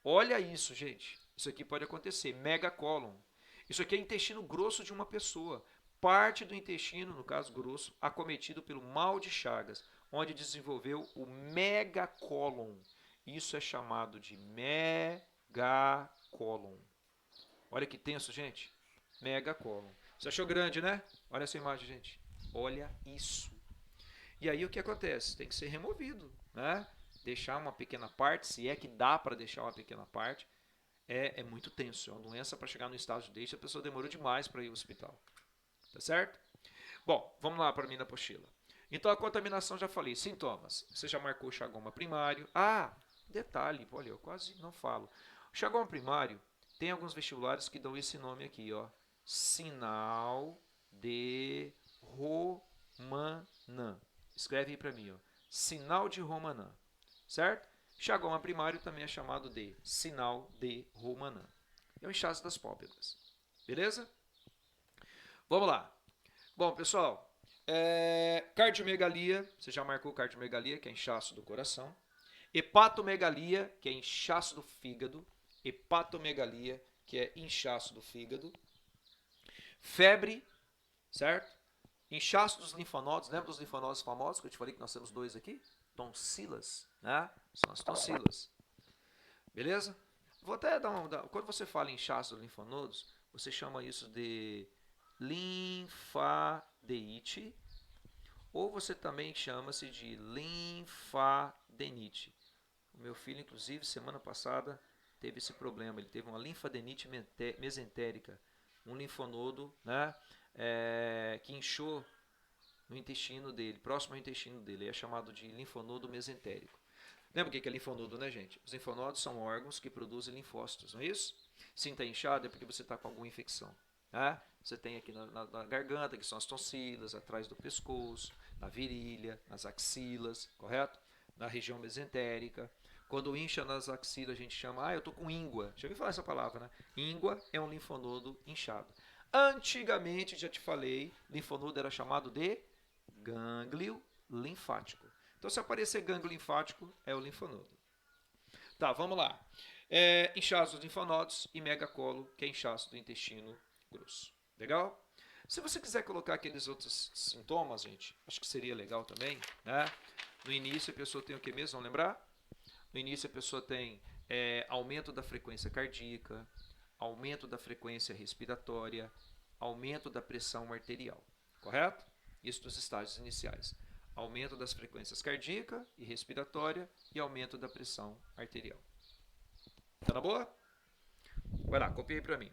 Olha isso, gente. Isso aqui pode acontecer. Megacólon. Isso aqui é intestino grosso de uma pessoa. Parte do intestino, no caso grosso, acometido pelo mal de Chagas, onde desenvolveu o megacólon. Isso é chamado de megacólon. Olha que tenso, gente. Megacólon. Você achou grande, né? Olha essa imagem, gente. Olha isso. E aí o que acontece? Tem que ser removido, né? Deixar uma pequena parte, se é que dá para deixar uma pequena parte, é muito tenso. É uma doença para chegar no estágio desse, a pessoa demorou demais para ir ao hospital. Tá certo? Bom, vamos lá para mim na apostila. Então a contaminação já falei. Sintomas. Você já marcou o chagoma primário. Ah, detalhe, olha, eu quase não falo. O chagoma primário tem alguns vestibulares que dão esse nome aqui, ó. Sinal de Romanã. Escreve aí para mim, ó. Sinal de Romanã. Certo? Chagoma primário também é chamado de sinal de Romanã. É o inchaço das pálpebras. Beleza? Vamos lá. Bom, pessoal, cardiomegalia, você já marcou cardiomegalia, que é inchaço do coração. Hepatomegalia, que é inchaço do fígado. Hepatomegalia, que é inchaço do fígado. febre, certo? Inchaço dos linfonodos, lembra dos linfonodos famosos que eu te falei que nós temos dois aqui? Tonsilas, né? São as tonsilas. Beleza? Vou até quando você fala inchaço dos linfonodos, você chama isso de linfadeite, ou você também chama-se de linfadenite. O meu filho, inclusive, semana passada teve esse problema. Ele teve uma linfadenite mesentérica, um linfonodo, né, que inchou no intestino dele, próximo ao intestino dele. É chamado de linfonodo mesentérico. Lembra o que é linfonodo, né, gente? Os linfonodos são órgãos que produzem linfócitos, não é isso? Se está inchado é porque você está com alguma infecção. Né? Você tem aqui na garganta, que são as tonsilas, atrás do pescoço, na virilha, nas axilas, correto? Na região mesentérica. Quando incha nas axilas, a gente chama, eu estou com íngua. Já ouviu falar essa palavra, né? Íngua é um linfonodo inchado. Antigamente, já te falei, linfonodo era chamado de gânglio linfático. Então, se aparecer gânglio linfático, é o linfonodo. Tá, vamos lá. Inchaço dos linfonodos e megacolo, que é inchaço do intestino grosso. Legal? Se você quiser colocar aqueles outros sintomas, gente, acho que seria legal também, né? No início, a pessoa tem o que mesmo? Vamos lembrar? No início, a pessoa tem aumento da frequência cardíaca, aumento da frequência respiratória, aumento da pressão arterial. Correto? Isso nos estágios iniciais. Aumento das frequências cardíaca e respiratória e aumento da pressão arterial. Tá na boa? Vai lá, copia aí pra mim.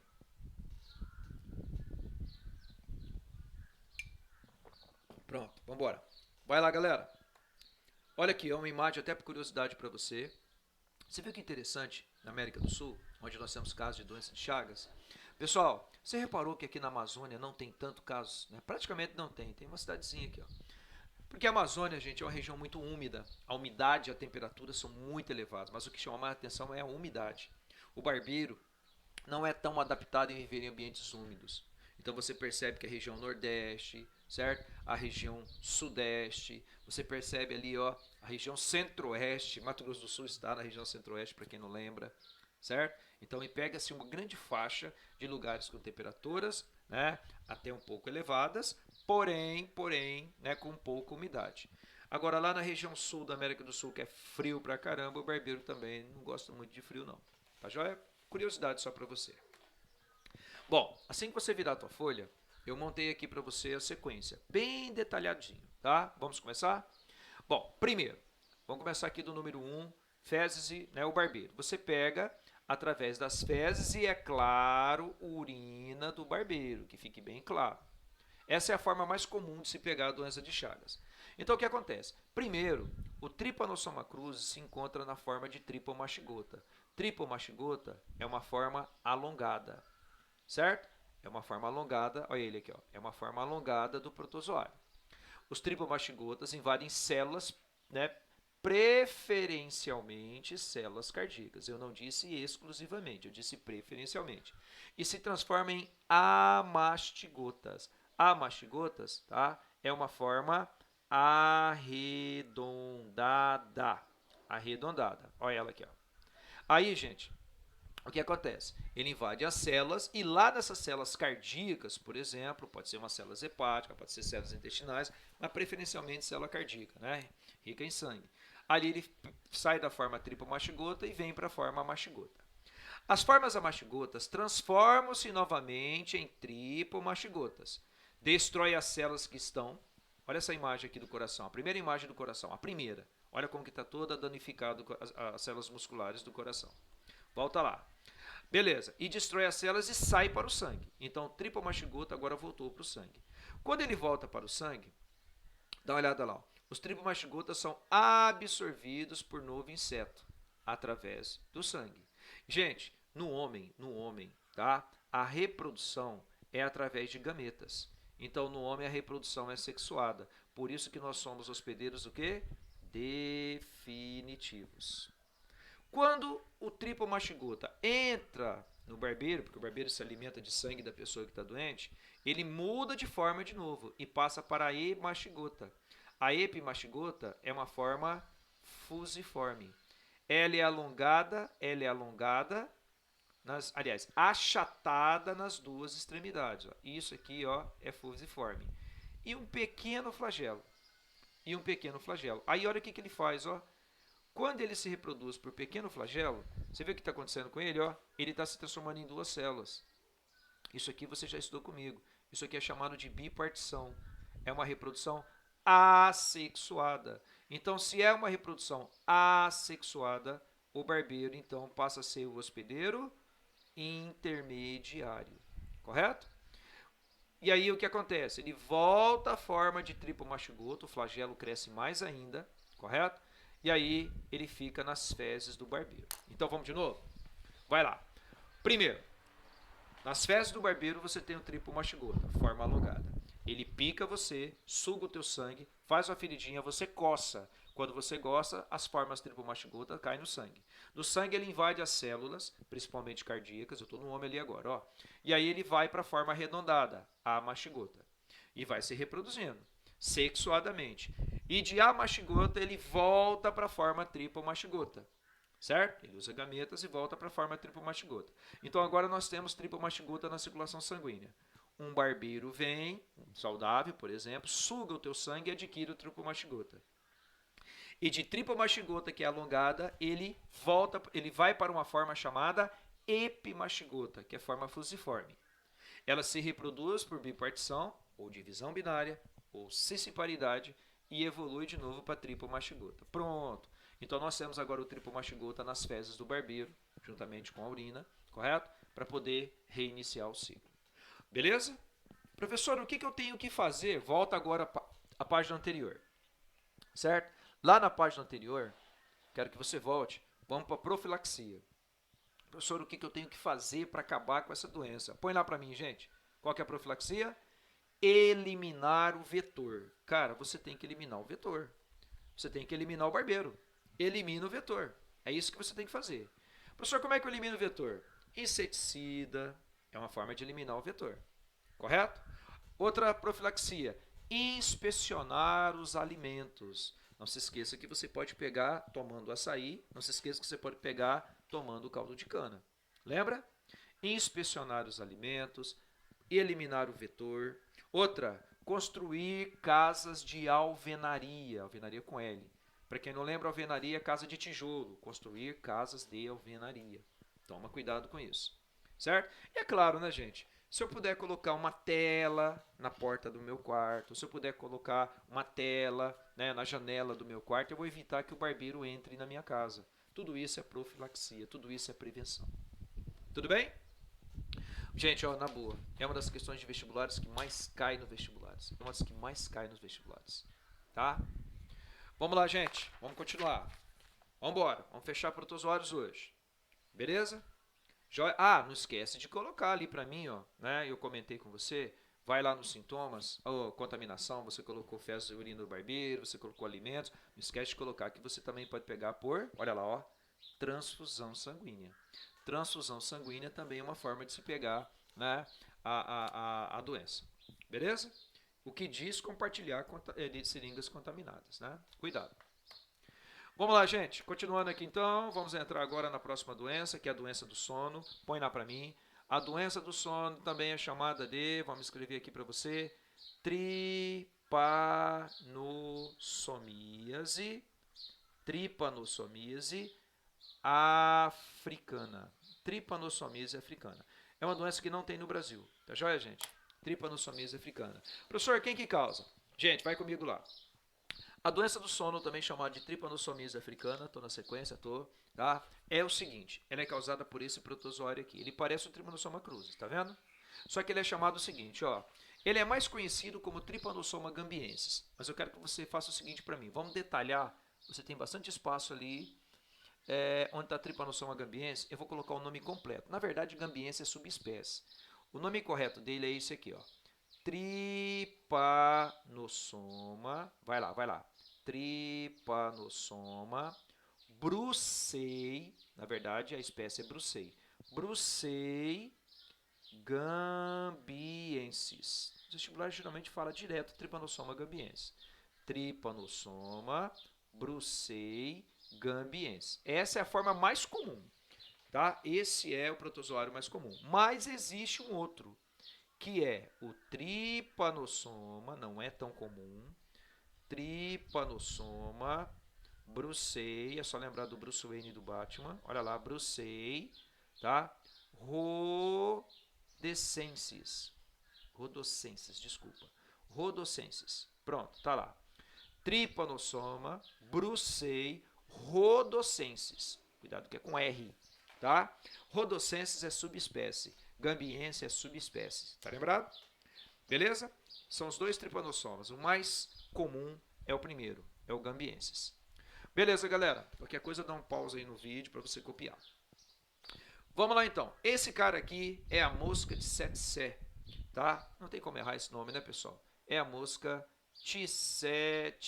Pronto, vamos embora. Vai lá, galera. Olha aqui, é uma imagem até por curiosidade para você. Você viu que interessante na América do Sul, onde nós temos casos de doença de Chagas? Pessoal, você reparou que aqui na Amazônia não tem tanto casos, né? Praticamente não tem. Tem uma cidadezinha aqui, ó. Porque a Amazônia, gente, é uma região muito úmida. A umidade e a temperatura são muito elevadas, mas o que chama mais atenção é a umidade. O barbeiro não é tão adaptado em viver em ambientes úmidos. Então você percebe que a região Nordeste, certo? A região Sudeste, você percebe ali, ó, a região Centro-Oeste, Mato Grosso do Sul está na região Centro-Oeste, para quem não lembra, certo? Então pega-se uma grande faixa de lugares com temperaturas, né, até um pouco elevadas, porém, né, com pouca umidade. Agora lá na região sul da América do Sul, que é frio pra caramba, o barbeiro também não gosta muito de frio não. Tá joia? Curiosidade só para você. Bom, assim que você virar a tua folha, eu montei aqui para você a sequência, bem detalhadinho, tá? Vamos começar? Bom, primeiro, vamos começar aqui do número 1, fezes e, né, o barbeiro. Você pega através das fezes e, é claro, urina do barbeiro, que fique bem claro. Essa é a forma mais comum de se pegar a doença de Chagas. Então, o que acontece? Primeiro, o Trypanosoma cruzi se encontra na forma de tripomachigota. Tripomachigota é uma forma alongada, certo? É uma forma alongada, olha ele aqui, ó, é uma forma alongada do protozoário. Os tripomachigotas invadem células, né, preferencialmente células cardíacas. Eu não disse exclusivamente, eu disse preferencialmente. E se transformam em amastigotas. Amastigotas, tá? É uma forma arredondada. Arredondada. Olha ela aqui, ó. Aí, gente, o que acontece? Ele invade as células e lá nessas células cardíacas, por exemplo, pode ser uma célula hepática, pode ser células intestinais, mas preferencialmente célula cardíaca, né? Rica em sangue. Ali ele sai da forma tripomachigota e vem para a forma amachigota. As formas amachigotas transformam-se novamente em tripomachigotas. Destrói as células que estão. Olha essa imagem aqui do coração, a primeira imagem do coração, a primeira. Olha como que está toda danificado as células musculares do coração. Volta lá. Beleza, e destrói as células e sai para o sangue. Então, o tripomachigota agora voltou para o sangue. Quando ele volta para o sangue, dá uma olhada lá. Ó. Os tripomachigotas são absorvidos por novo inseto através do sangue. Gente, no homem, tá? A reprodução é através de gametas. Então, no homem a reprodução é sexuada. Por isso que nós somos hospedeiros do quê? Definitivos. Quando o tripomachigota entra no barbeiro, porque o barbeiro se alimenta de sangue da pessoa que está doente, ele muda de forma de novo e passa para a hemachigota. A epimachigota é uma forma fusiforme. Ela é alongada, aliás, achatada nas duas extremidades. Ó. Isso aqui, ó, é fusiforme. E um pequeno flagelo. Aí olha o que ele faz, ó. Quando ele se reproduz por pequeno flagelo, você vê o que está acontecendo com ele, ó? Ele está se transformando em duas células. Isso aqui você já estudou comigo. Isso aqui é chamado de bipartição. É uma reprodução assexuada. Então, se é uma reprodução assexuada, o barbeiro então passa a ser o hospedeiro intermediário. Correto? E aí o que acontece? Ele volta à forma de tripomastigoto, o flagelo cresce mais ainda, correto? E aí ele fica nas fezes do barbeiro. Então vamos de novo? Vai lá. Primeiro, nas fezes do barbeiro você tem o tripomastigoto, forma alongada. Ele pica você, suga o teu sangue, faz uma feridinha, você coça. Quando você gosta, as formas tripomastigota caem no sangue. No sangue ele invade as células, principalmente cardíacas, eu estou no homem ali agora, ó. E aí ele vai para a forma arredondada, a mastigota. E vai se reproduzindo, sexuadamente. E de amastigota ele volta para a forma tripomastigota. Certo? Ele usa gametas e volta para a forma tripomastigota. Então agora nós temos tripomastigota na circulação sanguínea. Um barbeiro vem, um saudável, por exemplo, suga o teu sangue e adquire o tripomastigota. E de tripomastigota, que é alongada, ele vai para uma forma chamada epimastigota, que é a forma fusiforme. Ela se reproduz por bipartição, ou divisão binária, ou cisciparidade, e evolui de novo para tripomastigota. Pronto. Então nós temos agora o tripomastigota nas fezes do barbeiro, juntamente com a urina, correto? Para poder reiniciar o ciclo. Beleza? Professor, o que eu tenho que fazer? Volta agora à página anterior. Certo? Lá na página anterior, quero que você volte, vamos para a profilaxia. Professor, o que eu tenho que fazer para acabar com essa doença? Põe lá para mim, gente. Qual que é a profilaxia? Eliminar o vetor. Cara, você tem que eliminar o vetor. Você tem que eliminar o barbeiro. Elimina o vetor. É isso que você tem que fazer. Professor, como é que eu elimino o vetor? Inseticida é uma forma de eliminar o vetor. Correto? Outra profilaxia. Inspecionar os alimentos. Não se esqueça que você pode pegar tomando açaí. Não se esqueça que você pode pegar tomando caldo de cana. Lembra? Inspecionar os alimentos. Eliminar o vetor. Outra, construir casas de alvenaria. Alvenaria com L. Para quem não lembra, alvenaria é casa de tijolo. Construir casas de alvenaria. Toma cuidado com isso. Certo? E é claro, né, gente? Se eu puder colocar uma tela na porta do meu quarto, se eu puder colocar uma tela, né, na janela do meu quarto, eu vou evitar que o barbeiro entre na minha casa. Tudo isso é profilaxia, tudo isso é prevenção. Tudo bem? Gente, ó, na boa, é uma das questões de vestibulares que mais cai no vestibulares. É uma das que mais cai nos vestibulares. Tá? Vamos lá, gente. Vamos continuar. Vamos embora. Vamos fechar protozoários hoje. Beleza? Não esquece de colocar ali para mim, ó, né? Eu comentei com você. Vai lá nos sintomas, contaminação, você colocou fezes e urina do barbeiro, você colocou alimentos. Não esquece de colocar que você também pode pegar por, olha lá, ó, transfusão sanguínea. Transfusão sanguínea também é uma forma de se pegar, né, a doença. Beleza? O que diz compartilhar de seringas contaminadas, né? Cuidado. Vamos lá, gente. Continuando aqui então, vamos entrar agora na próxima doença, que é a doença do sono. Põe lá para mim. A doença do sono também é chamada de, vamos escrever aqui para você, trypanossomiase. Trypanossomiase africana. Trypanossomiase africana. É uma doença que não tem no Brasil. Tá joia, gente? Trypanossomiase africana. Professor, quem que causa? Gente, vai comigo lá. A doença do sono, também chamada de trypanossomiase africana, estou na sequência, tá? É o seguinte, ela é causada por esse protozoário aqui. Ele parece o Trypanosoma cruzi, tá vendo? Só que ele é chamado o seguinte, ó. Ele é mais conhecido como Trypanosoma gambiensis. Mas eu quero que você faça o seguinte para mim. Vamos detalhar. Você tem bastante espaço ali. Onde está Trypanosoma gambiensis, eu vou colocar o nome completo. Na verdade, gambiensis é subespécie. O nome correto dele é esse aqui, ó. Trypanosoma. Vai lá. Trypanosoma brucei, na verdade a espécie é brucei. Brucei gambiensis. Os vestibulares geralmente falam direto Trypanosoma gambiensis. Trypanosoma brucei gambiensis. Essa é a forma mais comum. Tá? Esse é o protozoário mais comum. Mas existe um outro, que é o Trypanosoma, não é tão comum. Trypanosoma brucei, é só lembrar do Bruce Wayne do Batman. Olha lá, brucei, tá? Rhodescensis. Rhodescensis, desculpa. Rhodescensis. Pronto, tá lá. Trypanosoma brucei rhodescensis. Cuidado que é com R, tá? Rhodescensis é subespécie. Gambiense é subespécie. Tá lembrado? Beleza? São os dois trypanosomas. O mais comum é o primeiro, é o gambiensis. Beleza, galera? Qualquer coisa dá um pause aí no vídeo para você copiar. Vamos lá então. Esse cara aqui é a mosca de sete sé, tá? Não tem como errar esse nome, né, pessoal? É a mosca tissé.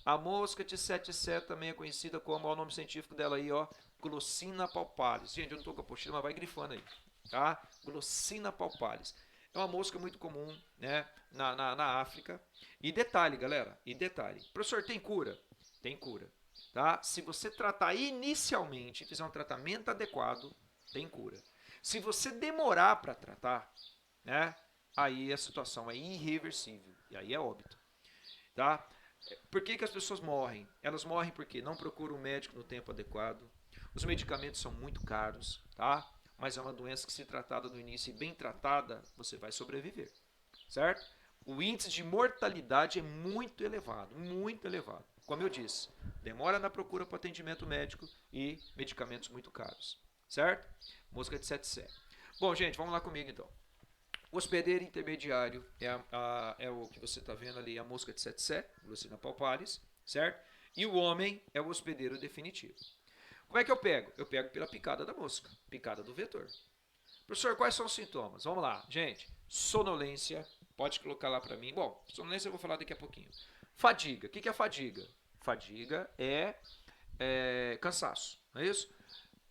A mosca tissé também é conhecida como, ó, o nome científico dela aí, ó, Glossina palpalis. Gente, eu não tô com a apostila, mas vai grifando aí, tá? Glossina palpalis. É uma mosca muito comum, né, na África. E detalhe, galera, professor, tem cura? Tem cura, tá? Se você tratar inicialmente, fizer um tratamento adequado, tem cura. Se você demorar para tratar, né, aí a situação é irreversível, e aí é óbito, tá? Por que as pessoas morrem? Elas morrem porque não procuram um médico no tempo adequado, os medicamentos são muito caros, tá? Mas é uma doença que, se tratada no início e bem tratada, você vai sobreviver, certo? O índice de mortalidade é muito elevado, muito elevado. Como eu disse, demora na procura para atendimento médico e medicamentos muito caros, certo? Mosca de sete sé. Bom, gente, vamos lá comigo então. O hospedeiro intermediário é o que você está vendo ali, a mosca de sete sé, Glossina palpalis, certo? E o homem é o hospedeiro definitivo. Como é que eu pego? Eu pego pela picada da mosca, picada do vetor. Professor, quais são os sintomas? Vamos lá, gente. Sonolência, pode colocar lá para mim. Bom, sonolência eu vou falar daqui a pouquinho. Fadiga, o que é fadiga? Fadiga é cansaço, não é isso?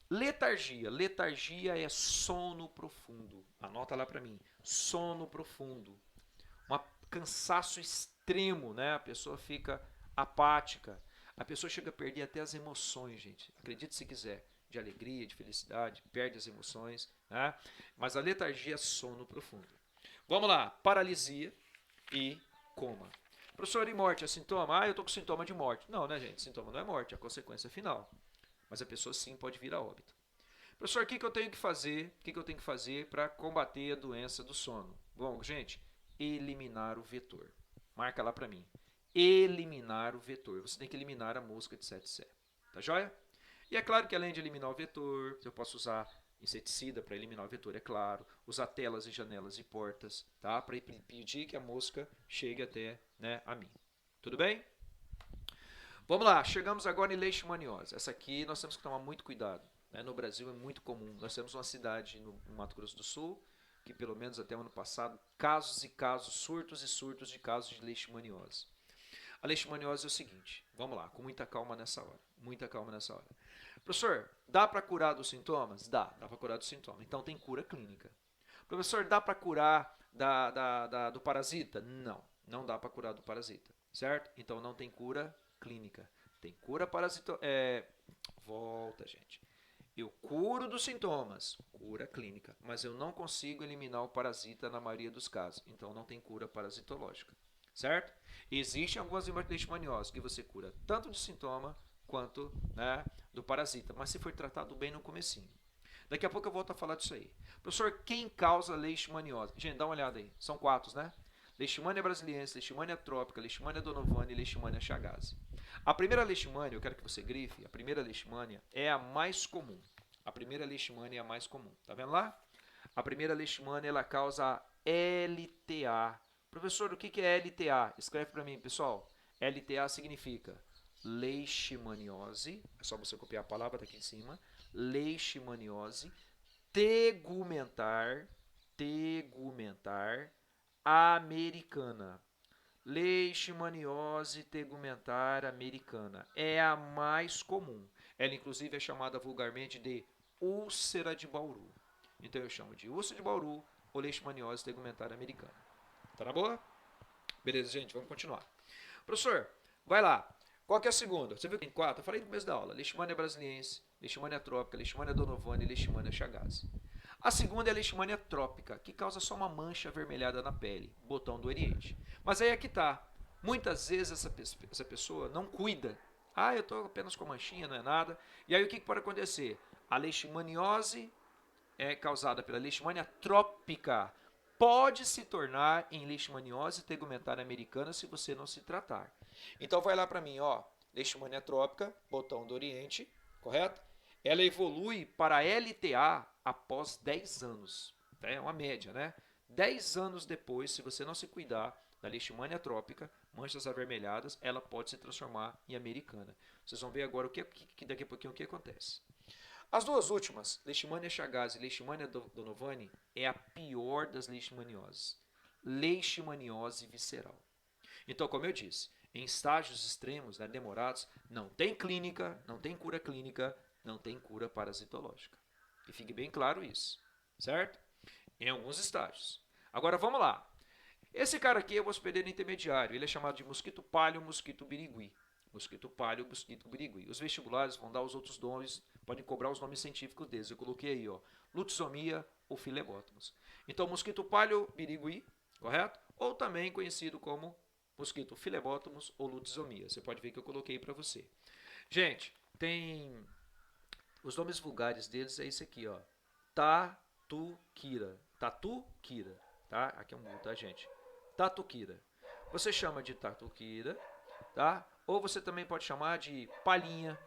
Letargia é sono profundo. Anota lá para mim, sono profundo. Um cansaço extremo, né? A pessoa fica apática. A pessoa chega a perder até as emoções, gente. Acredite se quiser. De alegria, de felicidade, perde as emoções, né? Mas a letargia é sono profundo. Vamos lá, paralisia e coma. Professor, e morte é sintoma? Ah, eu estou com sintoma de morte. Não, né, gente? Sintoma não é morte, é a consequência final. Mas a pessoa sim pode vir a óbito. Professor, o que eu tenho que fazer? O que eu tenho que fazer para combater a doença do sono? Bom, gente, eliminar o vetor. Marca lá para mim. Eliminar o vetor. Você tem que eliminar a mosca de sete sé. Tá joia? E é claro que, além de eliminar o vetor, eu posso usar inseticida para eliminar o vetor, é claro. Usar telas e janelas e portas, tá? Para impedir que a mosca chegue até, né, a mim. Tudo bem? Vamos lá, chegamos agora em leishmaniose. Essa aqui nós temos que tomar muito cuidado, né? No Brasil é muito comum. Nós temos uma cidade no Mato Grosso do Sul que, pelo menos até o ano passado, casos e casos, surtos e surtos de casos de leishmaniose. A leishmaniose é o seguinte, vamos lá, com muita calma nessa hora. Muita calma nessa hora. Professor, dá para curar dos sintomas? Dá para curar dos sintomas. Então tem cura clínica. Professor, dá para curar do parasita? Não, não dá para curar do parasita, certo? Então não tem cura clínica. Tem cura parasita... Volta, gente. Eu curo dos sintomas, cura clínica, mas eu não consigo eliminar o parasita na maioria dos casos. Então não tem cura parasitológica, certo? Existem algumas leishmanioses que você cura tanto de sintoma quanto, né, do parasita, mas se for tratado bem no comecinho. Daqui a pouco eu volto a falar disso aí. Professor, quem causa leishmaniose? Gente, dá uma olhada aí. São 4, né? Leishmania brasiliensis, Leishmania trópica, Leishmania donovani e Leishmania chagas. A primeira leishmania, eu quero que você grife, a primeira leishmania é a mais comum. A primeira leishmania é a mais comum. Tá vendo lá? A primeira leishmania, ela causa LTA. Professor, o que é LTA? Escreve para mim, pessoal. LTA significa leishmaniose, é só você copiar a palavra daqui em cima. Leishmaniose tegumentar americana. Leishmaniose tegumentar americana é a mais comum. Ela, inclusive, é chamada vulgarmente de úlcera de Bauru. Então, eu chamo de úlcera de Bauru ou leishmaniose tegumentar americana. Tá na boa? Beleza, gente, vamos continuar. Professor, vai lá. Qual que é a segunda? Você viu que tem 4? Eu falei no começo da aula. Leishmania brasiliense, Leishmania trópica, Leishmania donovani e Leishmania chagas. A segunda é a Leishmania trópica, que causa só uma mancha avermelhada na pele, botão do Oriente. Mas aí é que tá. Muitas vezes essa pessoa não cuida. Ah, eu estou apenas com manchinha, não é nada. E aí o que pode acontecer? A leishmaniose é causada pela Leishmania trópica. Pode se tornar em leishmaniose tegumentária americana se você não se tratar. Então vai lá para mim, ó, Leishmania trópica, botão do Oriente, correto? Ela evolui para LTA após 10 anos. É uma média, né? 10 anos depois, se você não se cuidar da Leishmania trópica, manchas avermelhadas, ela pode se transformar em americana. Vocês vão ver agora que daqui a pouquinho o que acontece. As duas últimas, Leishmania chagas e Leishmania donovani, é a pior das leishmanioses. Leishmaniose visceral. Então, como eu disse, em estágios extremos, né, demorados, não tem clínica, não tem cura clínica, não tem cura parasitológica. Que fique bem claro isso, certo? Em alguns estágios. Agora vamos lá. Esse cara aqui é o hospedeiro intermediário. Ele é chamado de mosquito palio, mosquito birigui. Mosquito palio, mosquito birigui. Os vestibulares vão dar os outros nomes, podem cobrar os nomes científicos deles. Eu coloquei aí, ó, Lutzomia ou Phyllobotomus. Então, mosquito palio, birigui, correto? Ou também conhecido como mosquito Phyllobotomus ou Lutzomia. Você pode ver que eu coloquei para você. Gente, tem os nomes vulgares deles é esse aqui, ó. Tatuquira. Tatuquira, tá? Aqui é um mu, tá, gente? Tatuquira. Você chama de tatuquira, tá? Ou você também pode chamar de palhinha.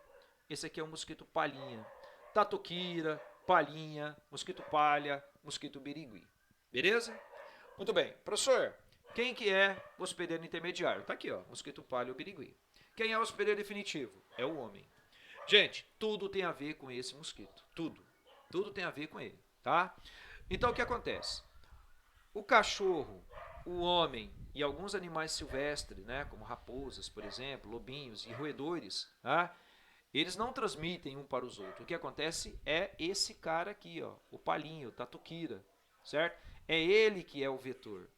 Esse aqui é o mosquito palhinha. Tatuquira, palhinha, mosquito palha, mosquito birigui. Beleza? Muito bem. Professor, quem que é o hospedeiro intermediário? Tá aqui, ó, mosquito palha ou birigui. Quem é o hospedeiro definitivo? É o homem. Gente, tudo tem a ver com esse mosquito. Tudo. Tudo tem a ver com ele, tá? Então, o que acontece? O cachorro, o homem e alguns animais silvestres, né, como raposas, por exemplo, lobinhos e roedores, tá? Eles não transmitem um para os outros. O que acontece é esse cara aqui, ó, o palhinho, o tatuquira, certo? É ele que é o vetor.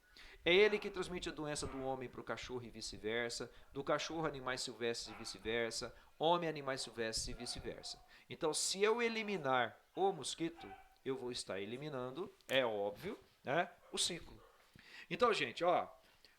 É ele que transmite a doença do homem para o cachorro e vice-versa, do cachorro a animais silvestres e vice-versa, homem a animais silvestres e vice-versa. Então, se eu eliminar o mosquito, eu vou estar eliminando, é óbvio, né, o ciclo. Então, gente, ó,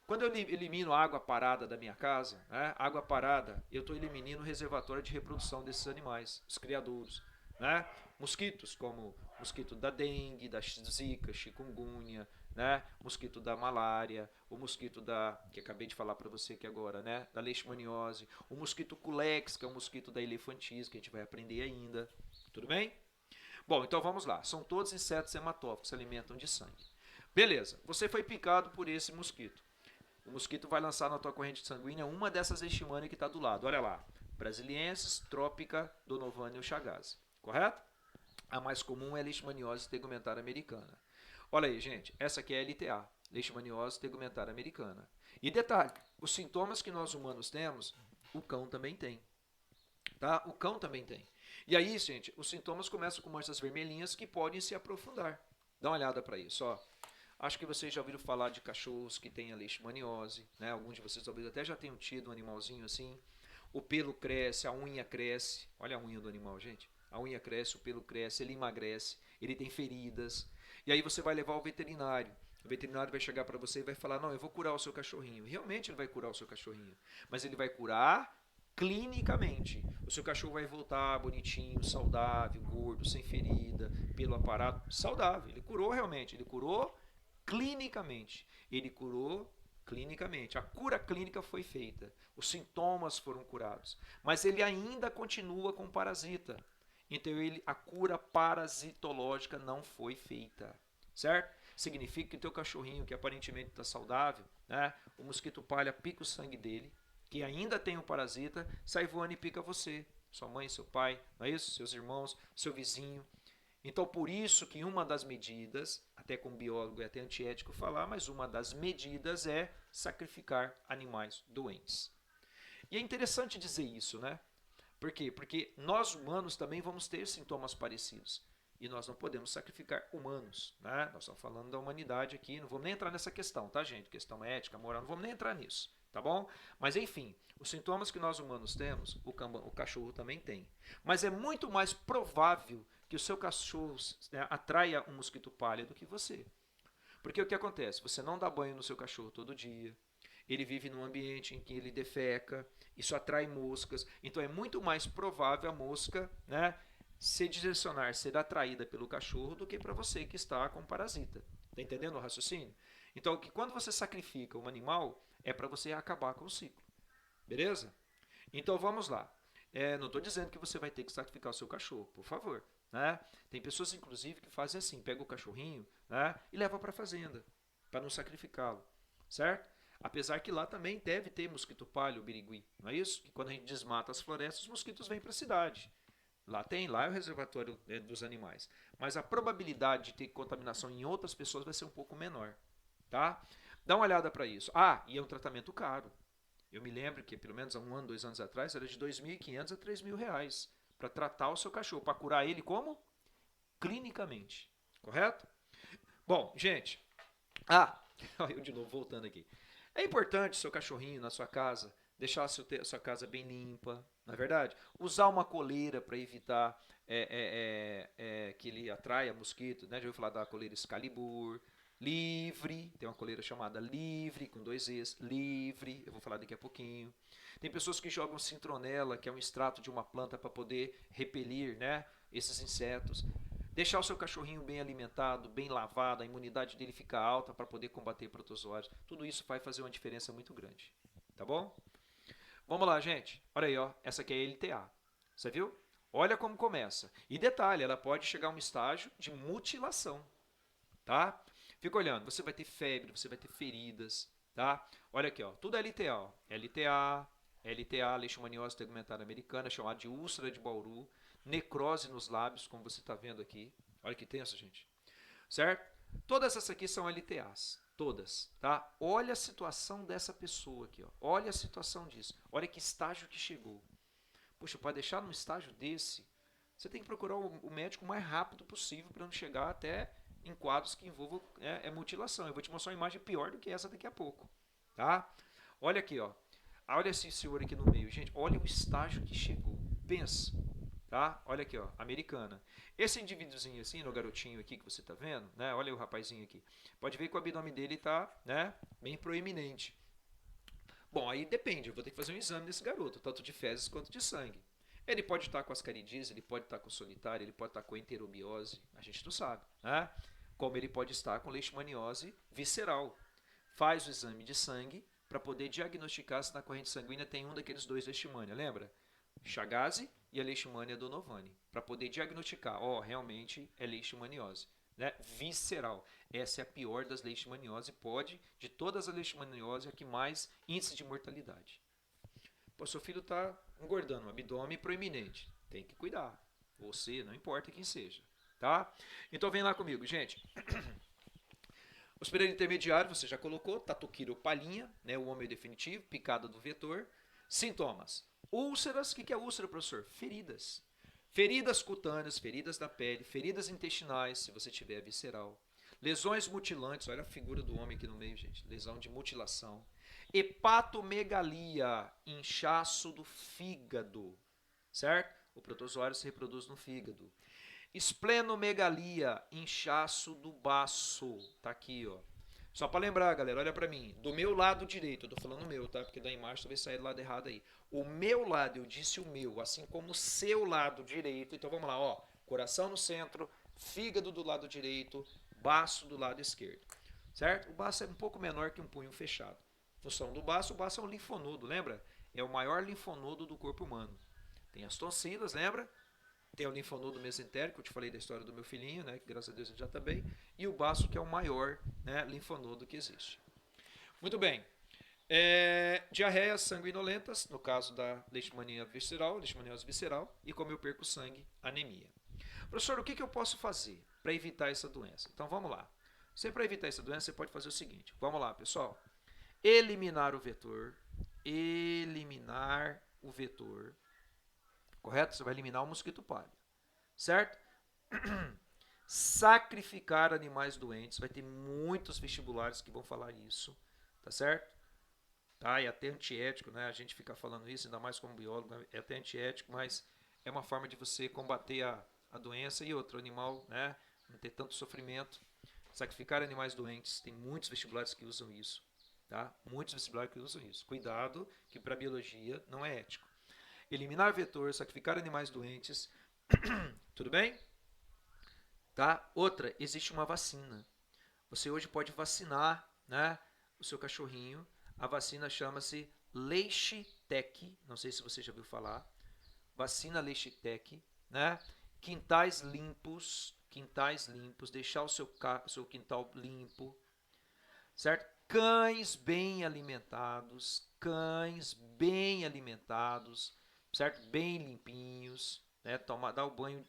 quando eu elimino a água parada da minha casa, né, água parada, eu estou eliminando o reservatório de reprodução desses animais, os criadouros. Né? Mosquitos, como mosquito da dengue, da zika, chikungunya, né? Mosquito da malária, o mosquito da, que acabei de falar para você aqui agora, né? Da leishmaniose, o mosquito culex, que é o mosquito da elefantíase, que a gente vai aprender ainda. Tudo bem? Bom, então vamos lá. São todos insetos hematófagos, se alimentam de sangue. Beleza, você foi picado por esse mosquito. O mosquito vai lançar na tua corrente sanguínea uma dessas leishmaniae que está do lado. Olha lá. Brasiliensis, trópica, donovani ou chagas. Correto? A mais comum é a leishmaniose tegumentária americana. Olha aí, gente. Essa aqui é a LTA. Leishmaniose tegumentária americana. E detalhe, os sintomas que nós humanos temos, o cão também tem. Tá? O cão também tem. E aí, gente, os sintomas começam com manchas vermelhinhas que podem se aprofundar. Dá uma olhada para isso, ó. Acho que vocês já ouviram falar de cachorros que têm a leishmaniose, né? Alguns de vocês talvez até já tenham tido um animalzinho assim. O pelo cresce, a unha cresce. Olha a unha do animal, gente. A unha cresce, o pelo cresce, ele emagrece, ele tem feridas. E aí você vai levar ao veterinário. O veterinário vai chegar para você e vai falar: não, eu vou curar o seu cachorrinho. Realmente ele vai curar o seu cachorrinho. Mas ele vai curar clinicamente. O seu cachorro vai voltar bonitinho, saudável, gordo, sem ferida, pelo aparado, saudável. Ele curou realmente, ele curou clinicamente. Ele curou clinicamente. A cura clínica foi feita. Os sintomas foram curados. Mas ele ainda continua com parasita. Então a cura parasitológica não foi feita. Certo? Significa que o teu cachorrinho, que aparentemente está saudável, né, o mosquito palha pica o sangue dele, que ainda tem um parasita, sai voando e pica você. Sua mãe, seu pai, não é isso? Seus irmãos, seu vizinho. Então, por isso que uma das medidas, até como biólogo é até antiético falar, mas uma das medidas é sacrificar animais doentes. E é interessante dizer isso, né? Por quê? Porque nós humanos também vamos ter sintomas parecidos. E nós não podemos sacrificar humanos, né? Nós estamos falando da humanidade aqui, não vamos nem entrar nessa questão, tá, gente? Questão ética, moral, não vamos nem entrar nisso. tá bom? Mas enfim, os sintomas que nós humanos temos, o cachorro também tem. Mas é muito mais provável que o seu cachorro, né, atraia um mosquito palha do que você. Porque o que acontece? Você não dá banho no seu cachorro todo dia, ele vive num ambiente em que ele defeca, isso atrai moscas, então é muito mais provável a mosca, né, se direcionar, ser atraída pelo cachorro do que para você que está com parasita. Está entendendo o raciocínio? Então, que quando você sacrifica um animal, é para você acabar com o ciclo. Beleza? Então vamos lá. Não estou dizendo que você vai ter que sacrificar o seu cachorro, por favor. Né? Tem pessoas, inclusive, que fazem assim: pega o cachorrinho, né, e leva para a fazenda, para não sacrificá-lo. Certo? Apesar que lá também deve ter mosquito palha, o birigui. Não é isso? Que quando a gente desmata as florestas, os mosquitos vêm para a cidade. Lá é o reservatório dos animais. Mas a probabilidade de ter contaminação em outras pessoas vai ser um pouco menor. Tá? Dá uma olhada para isso. E é um tratamento caro. Eu me lembro que, pelo menos há 1 ano, 2 anos atrás, era de R$ 2.500 a R$ 3.000 para tratar o seu cachorro, para curar ele como? Clinicamente. Correto? Bom, gente. Eu de novo voltando aqui. É importante seu cachorrinho na sua casa deixar a sua casa bem limpa, não é verdade? Usar uma coleira para evitar que ele atraia mosquito, né? Já ouviu falar da coleira Excalibur. Livre, tem uma coleira chamada Livre, com 2 Es, Livre, eu vou falar daqui a pouquinho. Tem pessoas que jogam citronela, que é um extrato de uma planta para poder repelir, né, esses insetos. Deixar o seu cachorrinho bem alimentado, bem lavado, a imunidade dele fica alta para poder combater protozoários. Tudo isso vai fazer uma diferença muito grande. Tá bom? Vamos lá, gente. Olha aí, ó. Essa aqui é a LTA. Você viu? Olha como começa. E detalhe, ela pode chegar a um estágio de mutilação. Tá? Fica olhando. Você vai ter febre, você vai ter feridas. Tá? Olha aqui, ó. Tudo é LTA. Ó. LTA, leishmaniose tegumentar americana, chamada de úlcera de Bauru. Necrose nos lábios, como você está vendo aqui. Olha que tenso, gente. Certo? Todas essas aqui são LTAs. Todas, tá? Olha a situação dessa pessoa aqui, ó. Olha a situação disso. Olha que estágio que chegou. Poxa, para deixar num estágio desse, você tem que procurar o médico o mais rápido possível para não chegar até em quadros que envolvam mutilação. Eu vou te mostrar uma imagem pior do que essa daqui a pouco, tá? Olha aqui, ó. Olha esse senhor aqui no meio, gente. Olha o estágio que chegou. Pensa. Tá? Olha aqui, ó, americana. Esse indivíduozinho assim, no garotinho aqui que você tá vendo, né? Olha o rapazinho aqui. Pode ver que o abdômen dele tá, né, bem proeminente. Bom, aí depende, eu vou ter que fazer um exame desse garoto, tanto de fezes quanto de sangue. Ele pode estar com ascaridise, ele pode estar com solitária, ele pode estar com enterobiose, a gente não sabe, né? Como ele pode estar com leishmaniose visceral. Faz o exame de sangue para poder diagnosticar se na corrente sanguínea tem um daqueles 2 leishmania, lembra? Chagas e a leishmania donovani, para poder diagnosticar, realmente é leishmaniose, né? Visceral. Essa é a pior das leishmaniose, de todas as leishmaniose, é a que mais índice de mortalidade. Pô, seu filho está engordando, um abdômen proeminente, tem que cuidar. Você, não importa quem seja, tá? Então vem lá comigo, gente. Hospedeiro intermediário, você já colocou, tatuquiropalinha, né, o homem definitivo, picada do vetor. Sintomas. Úlceras, o que é úlcera, professor? Feridas. Feridas cutâneas, feridas da pele, feridas intestinais, se você tiver visceral. Lesões mutilantes, olha a figura do homem aqui no meio, gente. Lesão de mutilação. Hepatomegalia, inchaço do fígado, certo? O protozoário se reproduz no fígado. Esplenomegalia, inchaço do baço, tá aqui, ó. Só para lembrar, galera, olha para mim. Do meu lado direito, eu tô falando o meu, tá? Porque da imagem talvez saia do lado errado aí. O meu lado, eu disse o meu, assim como o seu lado direito. Então vamos lá, ó. Coração no centro, fígado do lado direito, baço do lado esquerdo. Certo? O baço é um pouco menor que um punho fechado. Função do baço, o baço é um linfonodo, lembra? É o maior linfonodo do corpo humano. Tem as tonsilas, lembra? Tem o linfonodo mesentérico, eu te falei da história do meu filhinho, né, que graças a Deus ele já está bem, e o baço, que é o maior, né, linfonodo que existe. Muito bem. Diarreias sanguinolentas, no caso da leishmania visceral, leishmaniose visceral, e como eu perco sangue, anemia. Professor, o que eu posso fazer para evitar essa doença? Então vamos lá. Você, para evitar essa doença, você pode fazer o seguinte. Vamos lá, pessoal. Eliminar o vetor. Eliminar o vetor. Correto? Você vai eliminar o mosquito palha. Certo? Sacrificar animais doentes. Vai ter muitos vestibulares que vão falar isso. Tá certo? tá? É até antiético, né? A gente fica falando isso, ainda mais como biólogo, é até antiético, mas é uma forma de você combater a doença e outro animal, né? Não ter tanto sofrimento. Sacrificar animais doentes, tem muitos vestibulares que usam isso, tá? Muitos vestibulares que usam isso. Cuidado, que para a biologia não é ético. Eliminar vetor, sacrificar animais doentes, tudo bem? Tá? Outra, existe uma vacina. Você hoje pode vacinar, né, o seu cachorrinho. A vacina chama-se Leishtek, não sei se você já ouviu falar. Vacina Leishtek, né? Quintais limpos, deixar o seu quintal limpo, certo? Cães bem alimentados, certo? Bem limpinhos, né? Dar o banho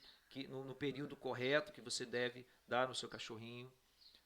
no período correto que você deve dar no seu cachorrinho,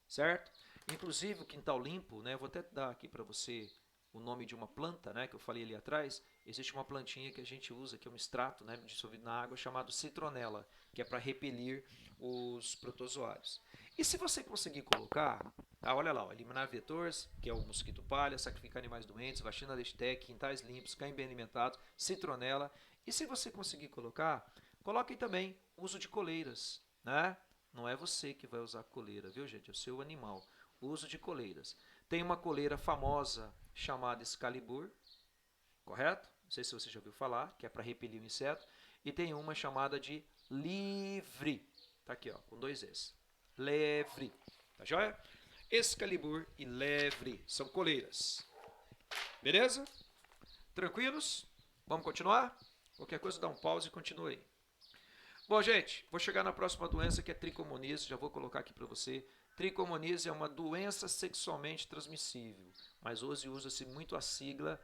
certo? Inclusive o quintal limpo, né? Eu vou até dar aqui para você o nome de uma planta, né? Que eu falei ali atrás. Existe uma plantinha que a gente usa, que é um extrato, né? Dissolvido na água, chamado citronela, que é para repelir os protozoários. E se você conseguir colocar, olha lá, eliminar vetores, que é o mosquito palha, sacrificar animais doentes, vacina Leishtek, quintais limpos, cães bem alimentados, citronela. E se você conseguir colocar, coloquem também uso de coleiras, né? Não é você que vai usar coleira, viu, gente? É o seu animal. Uso de coleiras. Tem uma coleira famosa chamada Excalibur, correto? Não sei se você já ouviu falar, que é para repelir o inseto. E tem uma chamada de Livre. Tá aqui, ó, com 2 S. Levre. Tá joia? Excalibur e Levre são coleiras. Beleza? Tranquilos? Vamos continuar? Qualquer coisa dá um pause e continua aí. Bom, gente, vou chegar na próxima doença que é tricomonise, já vou colocar aqui para você. Tricomonise é uma doença sexualmente transmissível, mas hoje usa-se muito a sigla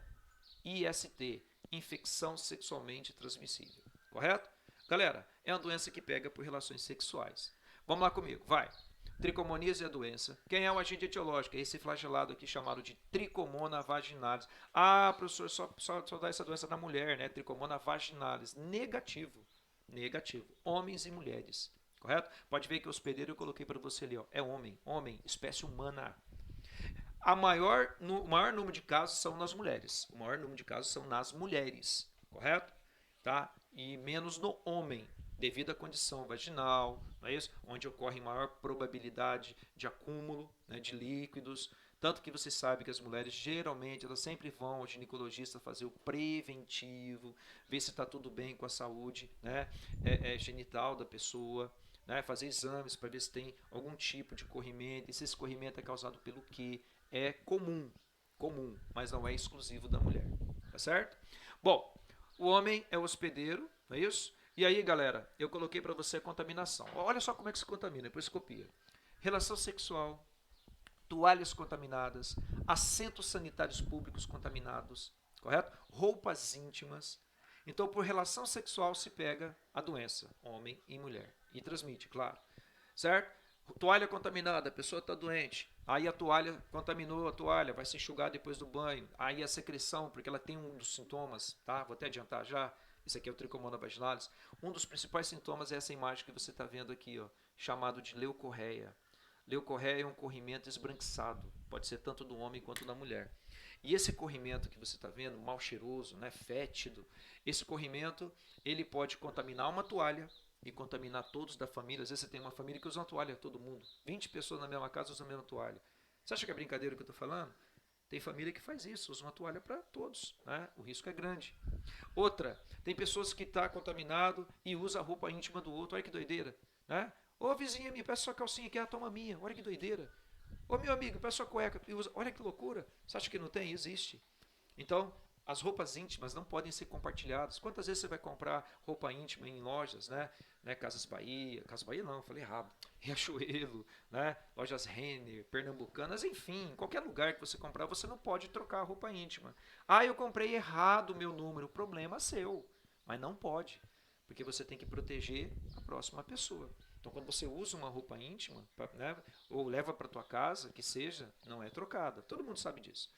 IST, infecção sexualmente transmissível, correto? Galera, é uma doença que pega por relações sexuais. Vamos lá comigo, vai. Tricomonise é a doença. Quem é o agente etiológico? É esse flagelado aqui chamado de Tricomona vaginalis. Ah, professor, só dá essa doença na mulher, né? Tricomona vaginalis. Negativo. Negativo. Homens e mulheres. Correto? Pode ver que o hospedeiro eu coloquei para você ali, ó. É homem. Homem, espécie humana. O maior número de casos são nas mulheres. O maior número de casos são nas mulheres. Correto? Tá? E menos no homem, devido à condição vaginal, não é isso? Onde ocorre maior probabilidade de acúmulo, né, de líquidos. Tanto que você sabe que as mulheres geralmente elas sempre vão ao ginecologista fazer o preventivo, ver se está tudo bem com a saúde, né, genital da pessoa, né, fazer exames para ver se tem algum tipo de corrimento, e se esse corrimento é causado pelo quê. É comum, mas não é exclusivo da mulher, tá certo? Bom, o homem é o hospedeiro, não é isso? E aí, galera, eu coloquei para você a contaminação. Olha só como é que se contamina, depois copia. Relação sexual, toalhas contaminadas, assentos sanitários públicos contaminados, correto? Roupas íntimas. Então, por relação sexual se pega a doença, homem e mulher. E transmite, claro. Certo? Toalha contaminada, a pessoa está doente. Aí a toalha contaminou a toalha, vai se enxugar depois do banho. Aí a secreção, porque ela tem um dos sintomas, tá? Vou até adiantar já. Isso aqui é o Trichomonas vaginalis. Um dos principais sintomas é essa imagem que você está vendo aqui, ó, chamado de leucorreia. Leucorreia é um corrimento esbranquiçado, pode ser tanto do homem quanto da mulher. E esse corrimento que você está vendo, mal cheiroso, né, fétido, esse corrimento ele pode contaminar uma toalha e contaminar todos da família. Às vezes você tem uma família que usa uma toalha, todo mundo. 20 pessoas na mesma casa usam a mesma toalha. Você acha que é brincadeira o que eu estou falando? Tem família que faz isso, usa uma toalha para todos, né? O risco é grande. Outra, tem pessoas que estão contaminado e usa a roupa íntima do outro. Olha que doideira, né? Ô vizinha, me peça sua calcinha aqui, toma minha. Olha que doideira. Ô meu amigo, peça sua cueca e usa. Olha que loucura. Você acha que não tem? Existe. Então, as roupas íntimas não podem ser compartilhadas. Quantas vezes você vai comprar roupa íntima em lojas, né? Casas Bahia não, falei errado. Riachuelo, né? Lojas Renner, Pernambucanas, enfim, qualquer lugar que você comprar, você não pode trocar a roupa íntima. Ah, eu comprei errado o meu número. Problema seu, mas não pode, porque você tem que proteger a próxima pessoa. Então, quando você usa uma roupa íntima, né, ou leva para tua casa, que seja, não é trocada. Todo mundo sabe disso.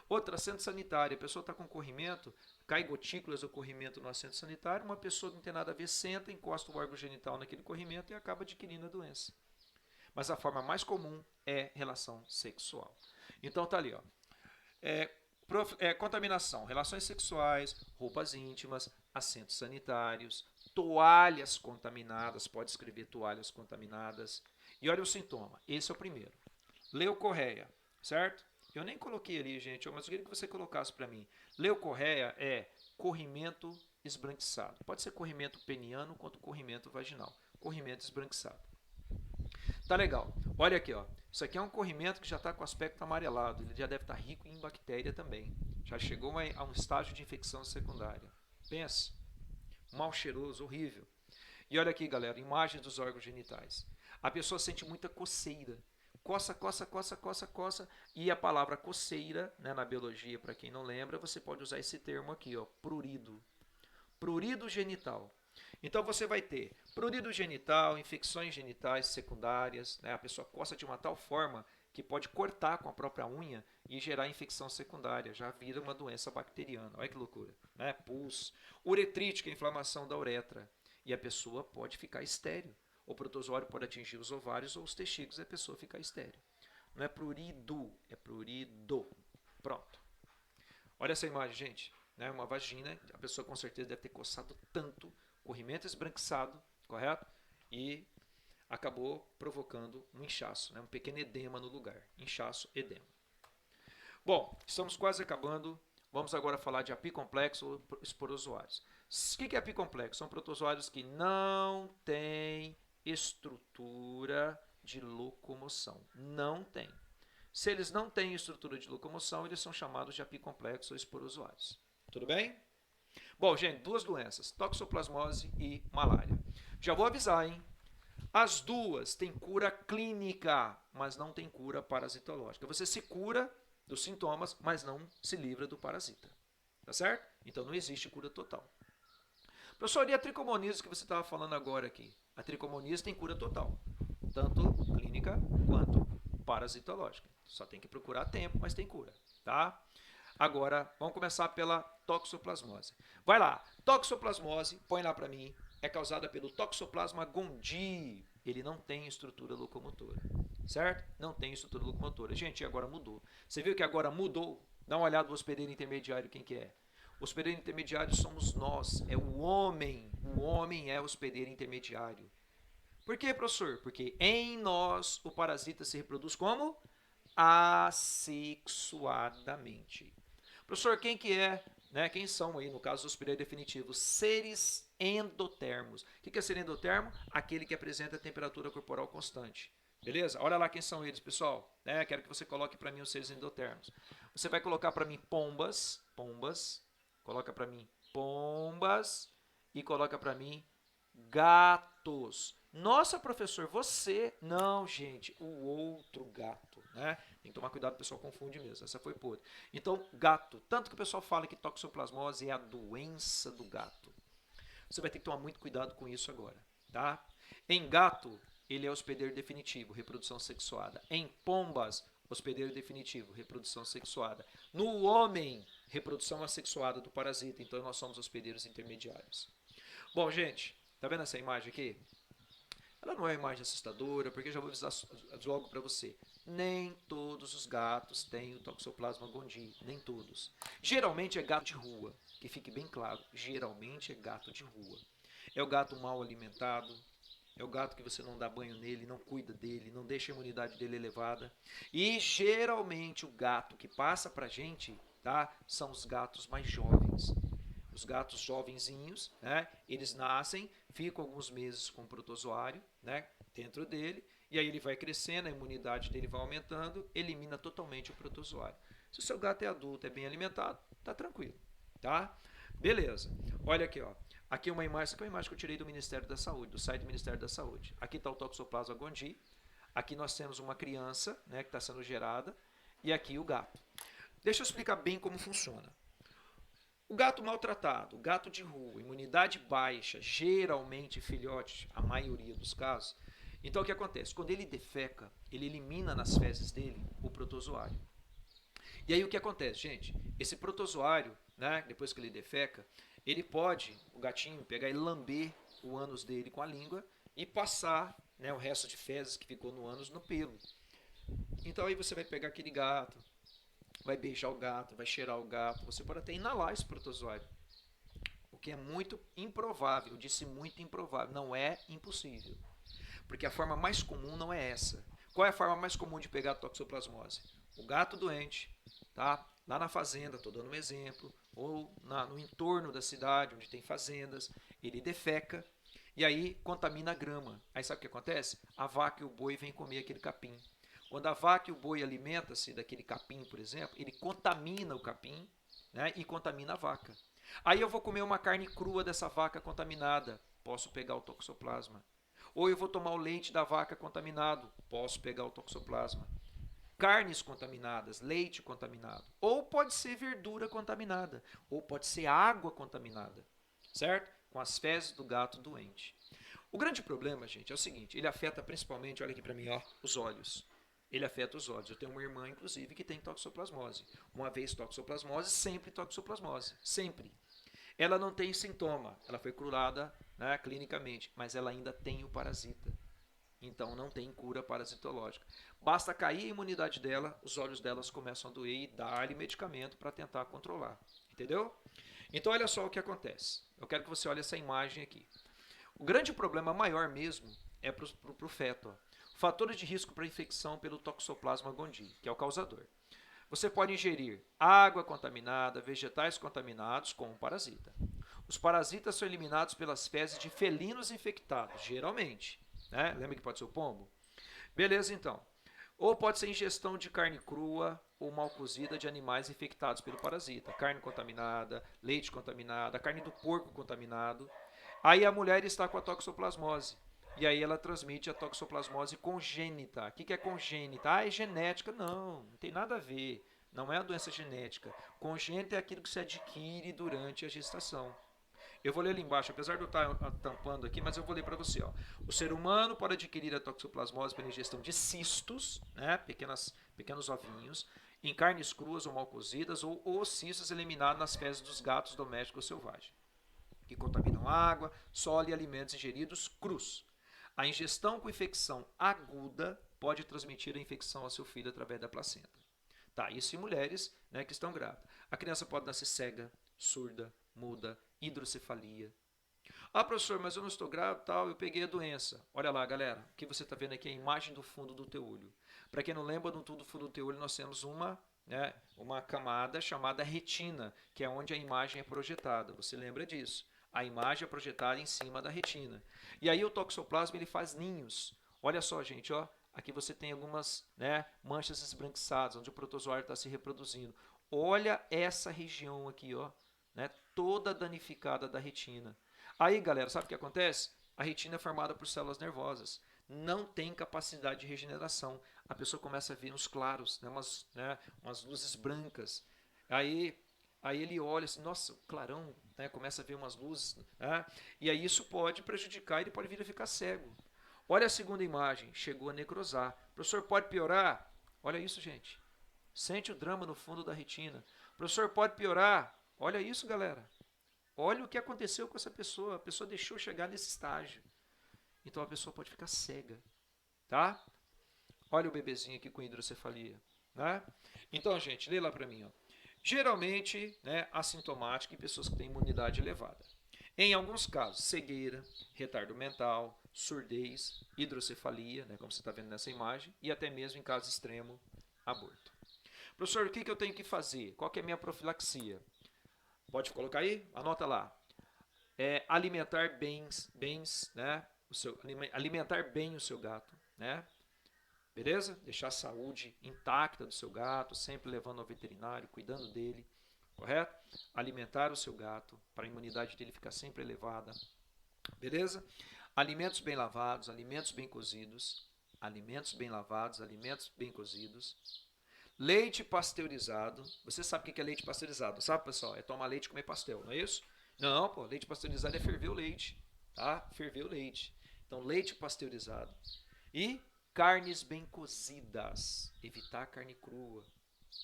Outra, assento sanitário. A pessoa está com corrimento, cai gotículas do corrimento no assento sanitário, uma pessoa que não tem nada a ver, senta, encosta o órgão genital naquele corrimento e acaba adquirindo a doença. Mas a forma mais comum é relação sexual. Então tá ali, ó. Contaminação, relações sexuais, roupas íntimas, assentos sanitários, toalhas contaminadas, pode escrever toalhas contaminadas. E olha o sintoma, esse é o primeiro. Leucorreia, certo? Eu nem coloquei ali, gente, mas eu queria que você colocasse para mim. Leucorreia é corrimento esbranquiçado. Pode ser corrimento peniano quanto corrimento vaginal. Corrimento esbranquiçado. Tá legal. Olha aqui, ó. Isso aqui é um corrimento que já está com aspecto amarelado. Ele já deve estar rico em bactéria também. Já chegou a um estágio de infecção secundária. Pensa. Mal cheiroso, horrível. E olha aqui, galera, imagens dos órgãos genitais. A pessoa sente muita coceira. Coça, coça, coça, coça, coça. E a palavra coceira, né, na biologia, para quem não lembra, você pode usar esse termo aqui, ó, prurido. Prurido genital. Então você vai ter prurido genital, infecções genitais secundárias, né? A pessoa coça de uma tal forma que pode cortar com a própria unha e gerar infecção secundária, já vira uma doença bacteriana. Olha que loucura, né? Pus, uretrite, que é a inflamação da uretra, e a pessoa pode ficar estéril. O protozoário pode atingir os ovários ou os testículos e a pessoa ficar estéril. Não é prurido, é prurido. Pronto. Olha essa imagem, gente. Né? Uma vagina, a pessoa com certeza deve ter coçado tanto, corrimento esbranquiçado, correto? E acabou provocando um inchaço, né? Um pequeno edema no lugar. Inchaço, edema. Bom, estamos quase acabando. Vamos agora falar de apicomplexo ou esporozoários. O que é apicomplexo? São protozoários que não têm estrutura de locomoção. Não tem. Se eles não têm estrutura de locomoção, eles são chamados de apicomplexo ou esporozoários. Tudo bem? Bom, gente, duas doenças, toxoplasmose e malária. Já vou avisar, hein? As duas têm cura clínica, mas não tem cura parasitológica. Você se cura dos sintomas, mas não se livra do parasita. Tá certo? Então não existe cura total. Professor, e a tricomoníase que você estava falando agora aqui? A tricomoníase tem cura total, tanto clínica quanto parasitológica. Só tem que procurar tempo, mas tem cura, tá? Agora, vamos começar pela toxoplasmose. Vai lá, toxoplasmose, põe lá para mim, é causada pelo Toxoplasma gondii. Ele não tem estrutura locomotora, certo? Não tem estrutura locomotora. Gente, agora mudou. Você viu que agora mudou? Dá uma olhada no hospedeiro intermediário, quem que é? O hospedeiro intermediário somos nós, é o homem. O homem é o hospedeiro intermediário. Por quê, professor? Porque em nós o parasita se reproduz como? Assexuadamente. Professor, quem que é, né? Quem são aí, no caso do hospedeiro definitivo? Seres endotermos. O que é ser endotermo? Aquele que apresenta temperatura corporal constante. Beleza? Olha lá quem são eles, pessoal. Né? Quero que você coloque para mim os seres endotermos. Você vai colocar para mim pombas, coloca para mim pombas e coloca para mim gatos. Nossa, professor, você. Não, gente, o outro gato, né? Tem que tomar cuidado, o pessoal confunde mesmo. Essa foi podre. Então, gato. Tanto que o pessoal fala que toxoplasmose é a doença do gato. Você vai ter que tomar muito cuidado com isso agora, tá? Em gato, ele é hospedeiro definitivo, reprodução sexuada. Em pombas, hospedeiro definitivo, reprodução sexuada. No homem, reprodução assexuada do parasita. Então, nós somos hospedeiros intermediários. Bom, gente, tá vendo essa imagem aqui? Ela não é uma imagem assustadora, porque eu já vou avisar logo para você. Nem todos os gatos têm o Toxoplasma gondii, nem todos. Geralmente é gato de rua, que fique bem claro, geralmente é gato de rua. É o gato mal alimentado, é o gato que você não dá banho nele, não cuida dele, não deixa a imunidade dele elevada. E geralmente o gato que passa pra gente, tá, são os gatos mais jovens. Os gatos jovenzinhos, né, eles nascem, ficam alguns meses com o protozoário, né, dentro dele, e aí ele vai crescendo, a imunidade dele vai aumentando, elimina totalmente o protozoário. Se o seu gato é adulto, é bem alimentado, tá tranquilo, tá? Beleza. Olha aqui, ó. Aqui uma imagem, que é uma imagem que eu tirei do Ministério da Saúde, do site do Ministério da Saúde. Aqui está o Toxoplasma gondii. Aqui nós temos uma criança, né, que está sendo gerada, e aqui o gato. Deixa eu explicar bem como funciona. O gato maltratado, o gato de rua, imunidade baixa, geralmente filhote, a maioria dos casos. Então o que acontece? Quando ele defeca, ele elimina nas fezes dele o protozoário. E aí o que acontece, gente? Esse protozoário, né, depois que ele defeca, ele pode, o gatinho, pegar e lamber o ânus dele com a língua e passar, né, o resto de fezes que ficou no ânus no pelo. Então aí você vai pegar aquele gato, vai beijar o gato, vai cheirar o gato, você pode até inalar esse protozoário. O que é muito improvável, eu disse muito improvável, não é impossível. Porque a forma mais comum não é essa. Qual é a forma mais comum de pegar a toxoplasmose? O gato doente, tá? Lá na fazenda, estou dando um exemplo, ou no entorno da cidade, onde tem fazendas, ele defeca e aí contamina a grama. Aí sabe o que acontece? A vaca e o boi vêm comer aquele capim. Quando a vaca e o boi alimentam-se daquele capim, por exemplo, ele contamina o capim, né, e contamina a vaca. Aí eu vou comer uma carne crua dessa vaca contaminada, posso pegar o toxoplasma. Ou eu vou tomar o leite da vaca contaminado, posso pegar o toxoplasma. Carnes contaminadas, leite contaminado. Ou pode ser verdura contaminada, ou pode ser água contaminada, certo? Com as fezes do gato doente. O grande problema, gente, é o seguinte, ele afeta principalmente, olha aqui para mim, ó, os olhos. Ele afeta os olhos. Eu tenho uma irmã, inclusive, que tem toxoplasmose. Uma vez toxoplasmose, sempre toxoplasmose. Sempre. Ela não tem sintoma, ela foi curada, né, clinicamente, mas ela ainda tem o parasita. Então não tem cura parasitológica. Basta cair a imunidade dela, os olhos delas começam a doer e dar-lhe medicamento para tentar controlar. Entendeu? Então olha só o que acontece. Eu quero que você olhe essa imagem aqui. O grande problema maior mesmo é para o feto. Ó. Fatores de risco para infecção pelo Toxoplasma gondii, que é o causador. Você pode ingerir água contaminada, vegetais contaminados com um parasita. Os parasitas são eliminados pelas fezes de felinos infectados, geralmente. Né? Lembra que pode ser o pombo? Beleza, então. Ou pode ser ingestão de carne crua ou mal cozida de animais infectados pelo parasita. Carne contaminada, leite contaminado, a carne do porco contaminado. Aí a mulher está com a toxoplasmose. E aí ela transmite a toxoplasmose congênita. O que é congênita? Ah, é genética. Não, não tem nada a ver. Não é a doença genética. Congênita é aquilo que se adquire durante a gestação. Eu vou ler ali embaixo, apesar de eu estar tampando aqui, mas eu vou ler para você. Ó. O ser humano pode adquirir a toxoplasmose pela ingestão de cistos, né, pequenos ovinhos, em carnes cruas ou mal cozidas, ou os cistos eliminados nas fezes dos gatos domésticos ou selvagens, que contaminam água, solo e alimentos ingeridos crus. A ingestão com infecção aguda pode transmitir a infecção ao seu filho através da placenta. Tá, isso em mulheres, né, que estão grávidas. A criança pode nascer cega, surda, muda, hidrocefalia. Ah, professor, mas eu não estou grávida, tal, eu peguei a doença. Olha lá, galera, o que você está vendo aqui é a imagem do fundo do teu olho. Para quem não lembra, no fundo do teu olho nós temos uma camada chamada retina, que é onde a imagem é projetada. Você lembra disso? A imagem é projetada em cima da retina. E aí o toxoplasma ele faz ninhos. Olha só, gente, ó. Aqui você tem algumas, né, manchas esbranquiçadas, onde o protozoário está se reproduzindo. Olha essa região aqui, ó, né, toda danificada da retina. Aí, galera, sabe o que acontece? A retina é formada por células nervosas. Não tem capacidade de regeneração. A pessoa começa a ver uns claros, umas luzes brancas. Aí ele olha assim, nossa, clarão, né, começa a ver umas luzes. Né, e aí isso pode prejudicar, ele pode vir a ficar cego. Olha a segunda imagem, chegou a necrosar. Professor, pode piorar? Olha isso, gente. Sente o drama no fundo da retina. Professor, pode piorar? Olha isso, galera. Olha o que aconteceu com essa pessoa. A pessoa deixou chegar nesse estágio. Então a pessoa pode ficar cega. Tá? Olha o bebezinho aqui com hidrocefalia. Né? Então, gente, lê lá para mim. Ó. Geralmente, né, assintomático em pessoas que têm imunidade elevada. Em alguns casos, cegueira, retardo mental, surdez, hidrocefalia, né, como você está vendo nessa imagem, e até mesmo em caso extremo, aborto. Professor, o que eu tenho que fazer? Qual que é a minha profilaxia? Pode colocar aí? Anota lá. Alimentar né? Alimentar bem o seu gato, né? Beleza? Deixar a saúde intacta do seu gato, sempre levando ao veterinário, cuidando dele, correto? Alimentar o seu gato para a imunidade dele ficar sempre elevada, beleza? Alimentos bem lavados, alimentos bem cozidos, alimentos bem lavados, alimentos bem cozidos. Leite pasteurizado. Você sabe o que é leite pasteurizado, sabe, pessoal? É tomar leite e comer pastel, não é isso? Não, pô, leite pasteurizado é ferver o leite, tá? Ferver o leite. Então, leite pasteurizado. E carnes bem cozidas. Evitar carne crua.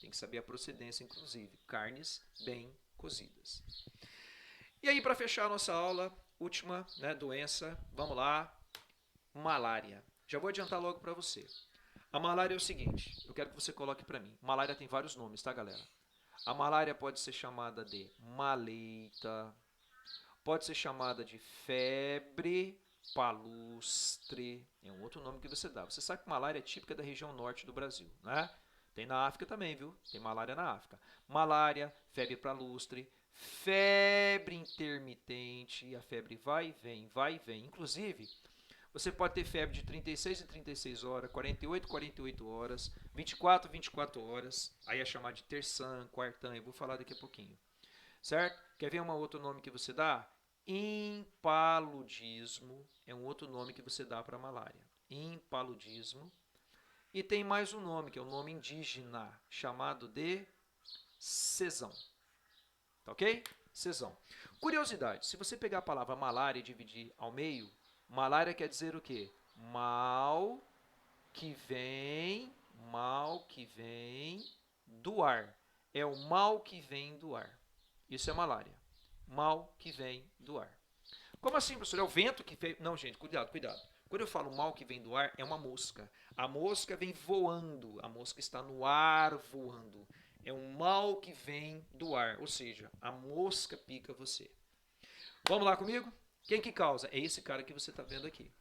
Tem que saber a procedência, inclusive. Carnes bem cozidas. E aí, para fechar a nossa aula, última, né, doença, vamos lá, malária. Já vou adiantar logo para você. A malária é o seguinte, eu quero que você coloque para mim. Malária tem vários nomes, tá, galera? A malária pode ser chamada de maleita, pode ser chamada de febre palustre, é um outro nome que você dá. Você sabe que malária é típica da região norte do Brasil, né? Tem na África também, viu? Tem malária na África. Malária, febre palustre, febre intermitente, a febre vai e vem, vai e vem. Inclusive, você pode ter febre de 36 em 36 horas, 48 em 48 horas, 24 em 24 horas. Aí é chamado de terçã, quartã, eu vou falar daqui a pouquinho. Certo? Quer ver um outro nome que você dá? Impaludismo é um outro nome que você dá para a malária. Impaludismo. E tem mais um nome, que é um nome indígena, chamado de cesão. Tá ok? Cesão. Curiosidade, se você pegar a palavra malária e dividir ao meio, malária quer dizer o quê? Mal que vem do ar. É o mal que vem do ar. Isso é malária. Mal que vem do ar. Como assim, professor? É o vento que vem... Não, gente, cuidado, cuidado. Quando eu falo mal que vem do ar, é uma mosca. A mosca vem voando. A mosca está no ar voando. É um mal que vem do ar. Ou seja, a mosca pica você. Vamos lá comigo? Quem que causa? É esse cara que você está vendo aqui.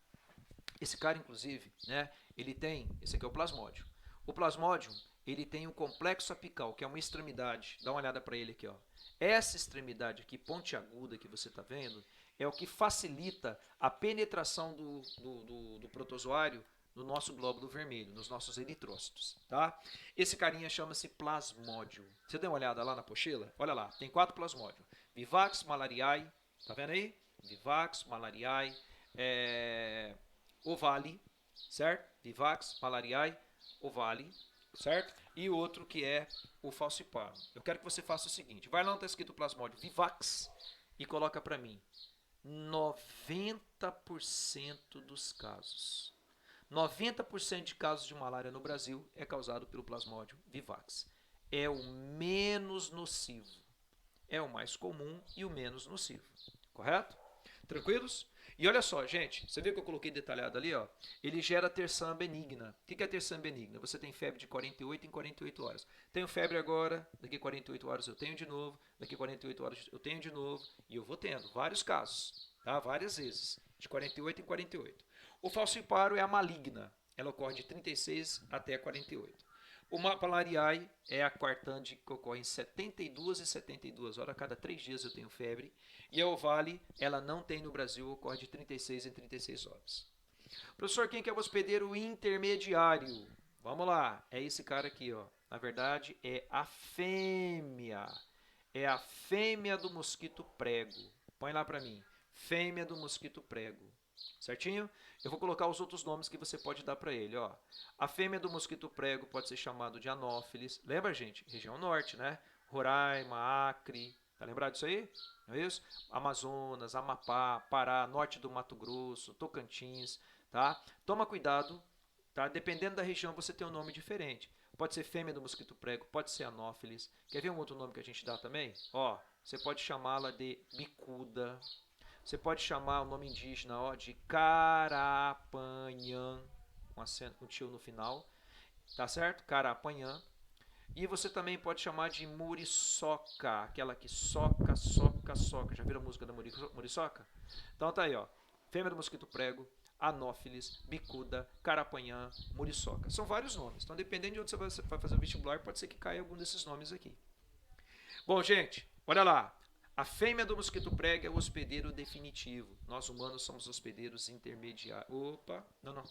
Esse cara, inclusive, né, ele tem... Esse aqui é o plasmódio. O plasmódio, ele tem um complexo apical, que é uma extremidade. Dá uma olhada para ele aqui, ó. Essa extremidade aqui, pontiaguda, que você está vendo, é o que facilita a penetração do protozoário no nosso glóbulo vermelho, nos nossos eritrócitos, tá? Esse carinha chama-se plasmódio. Você deu uma olhada lá na pochila? Olha lá, tem 4 plasmódios. Vivax malariae, tá vendo aí? Vivax malariae, ovale, certo? Vivax malariae, ovale, certo? E outro que é o falciparum. Eu quero que você faça o seguinte, vai lá onde está escrito plasmódio Vivax e coloca para mim 90% dos casos. 90% de casos de malária no Brasil é causado pelo plasmódio Vivax. É o menos nocivo. É o mais comum e o menos nocivo. Correto? Tranquilos? E olha só, gente, você viu que eu coloquei detalhado ali, ó? Ele gera terçã benigna. O que é terçã benigna? Você tem febre de 48 em 48 horas. Tenho febre agora, daqui a 48 horas eu tenho de novo, daqui a 48 horas eu tenho de novo, e eu vou tendo vários casos, tá? Várias vezes, de 48 em 48. O falciparum é a maligna. Ela ocorre de 36 até 48. O malariae é a quartande que ocorre em 72 e 72 horas. A cada 3 dias eu tenho febre. E a ovale, ela não tem no Brasil, ocorre de 36 em 36 horas. Professor, quem que é o hospedeiro intermediário? Vamos lá, é esse cara aqui, ó. Na verdade, é a fêmea. É a fêmea do mosquito prego. Põe lá para mim. Fêmea do mosquito prego. Certinho? Eu vou colocar os outros nomes que você pode dar para ele, ó. A fêmea do mosquito prego pode ser chamado de anófilis. Lembra, gente? Região norte, né? Roraima, Acre. Tá lembrado disso aí? Não é isso? Amazonas, Amapá, Pará, norte do Mato Grosso, Tocantins, tá? Toma cuidado, tá? Dependendo da região você tem um nome diferente. Pode ser fêmea do mosquito prego, pode ser anófilis. Quer ver um outro nome que a gente dá também? Ó, você pode chamá-la de bicuda. Você pode chamar o nome indígena, ó, de Carapanhã, com acento, um tio no final, tá certo? Carapanhã. E você também pode chamar de muriçoca, aquela que soca, soca, soca. Já viram a música da muriçoca? Então tá aí, ó. Fêmea do mosquito prego, anófilis, bicuda, carapanhã, muriçoca. São vários nomes. Então, dependendo de onde você vai fazer o vestibular, pode ser que caia algum desses nomes aqui. Bom, gente, olha lá. A fêmea do mosquito prego é o hospedeiro definitivo. Nós humanos somos hospedeiros intermediários. Opa, não.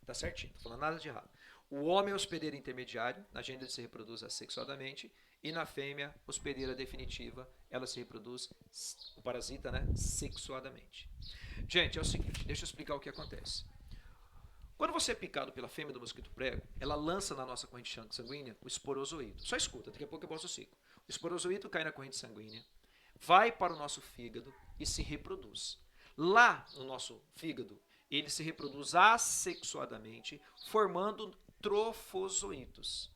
Tá certinho, não tô falando nada de errado. O homem é hospedeiro intermediário, na gênero ele se reproduz assexuadamente, e na fêmea, hospedeira definitiva, ela se reproduz, o parasita, né, sexuadamente. Gente, é o seguinte, deixa eu explicar o que acontece. Quando você é picado pela fêmea do mosquito prego, ela lança na nossa corrente sanguínea o esporozoído. Só escuta, daqui a pouco eu posto o ciclo. O esporozoído cai na corrente sanguínea, vai para o nosso fígado e se reproduz. Lá no nosso fígado, ele se reproduz assexuadamente, formando trofozoítos,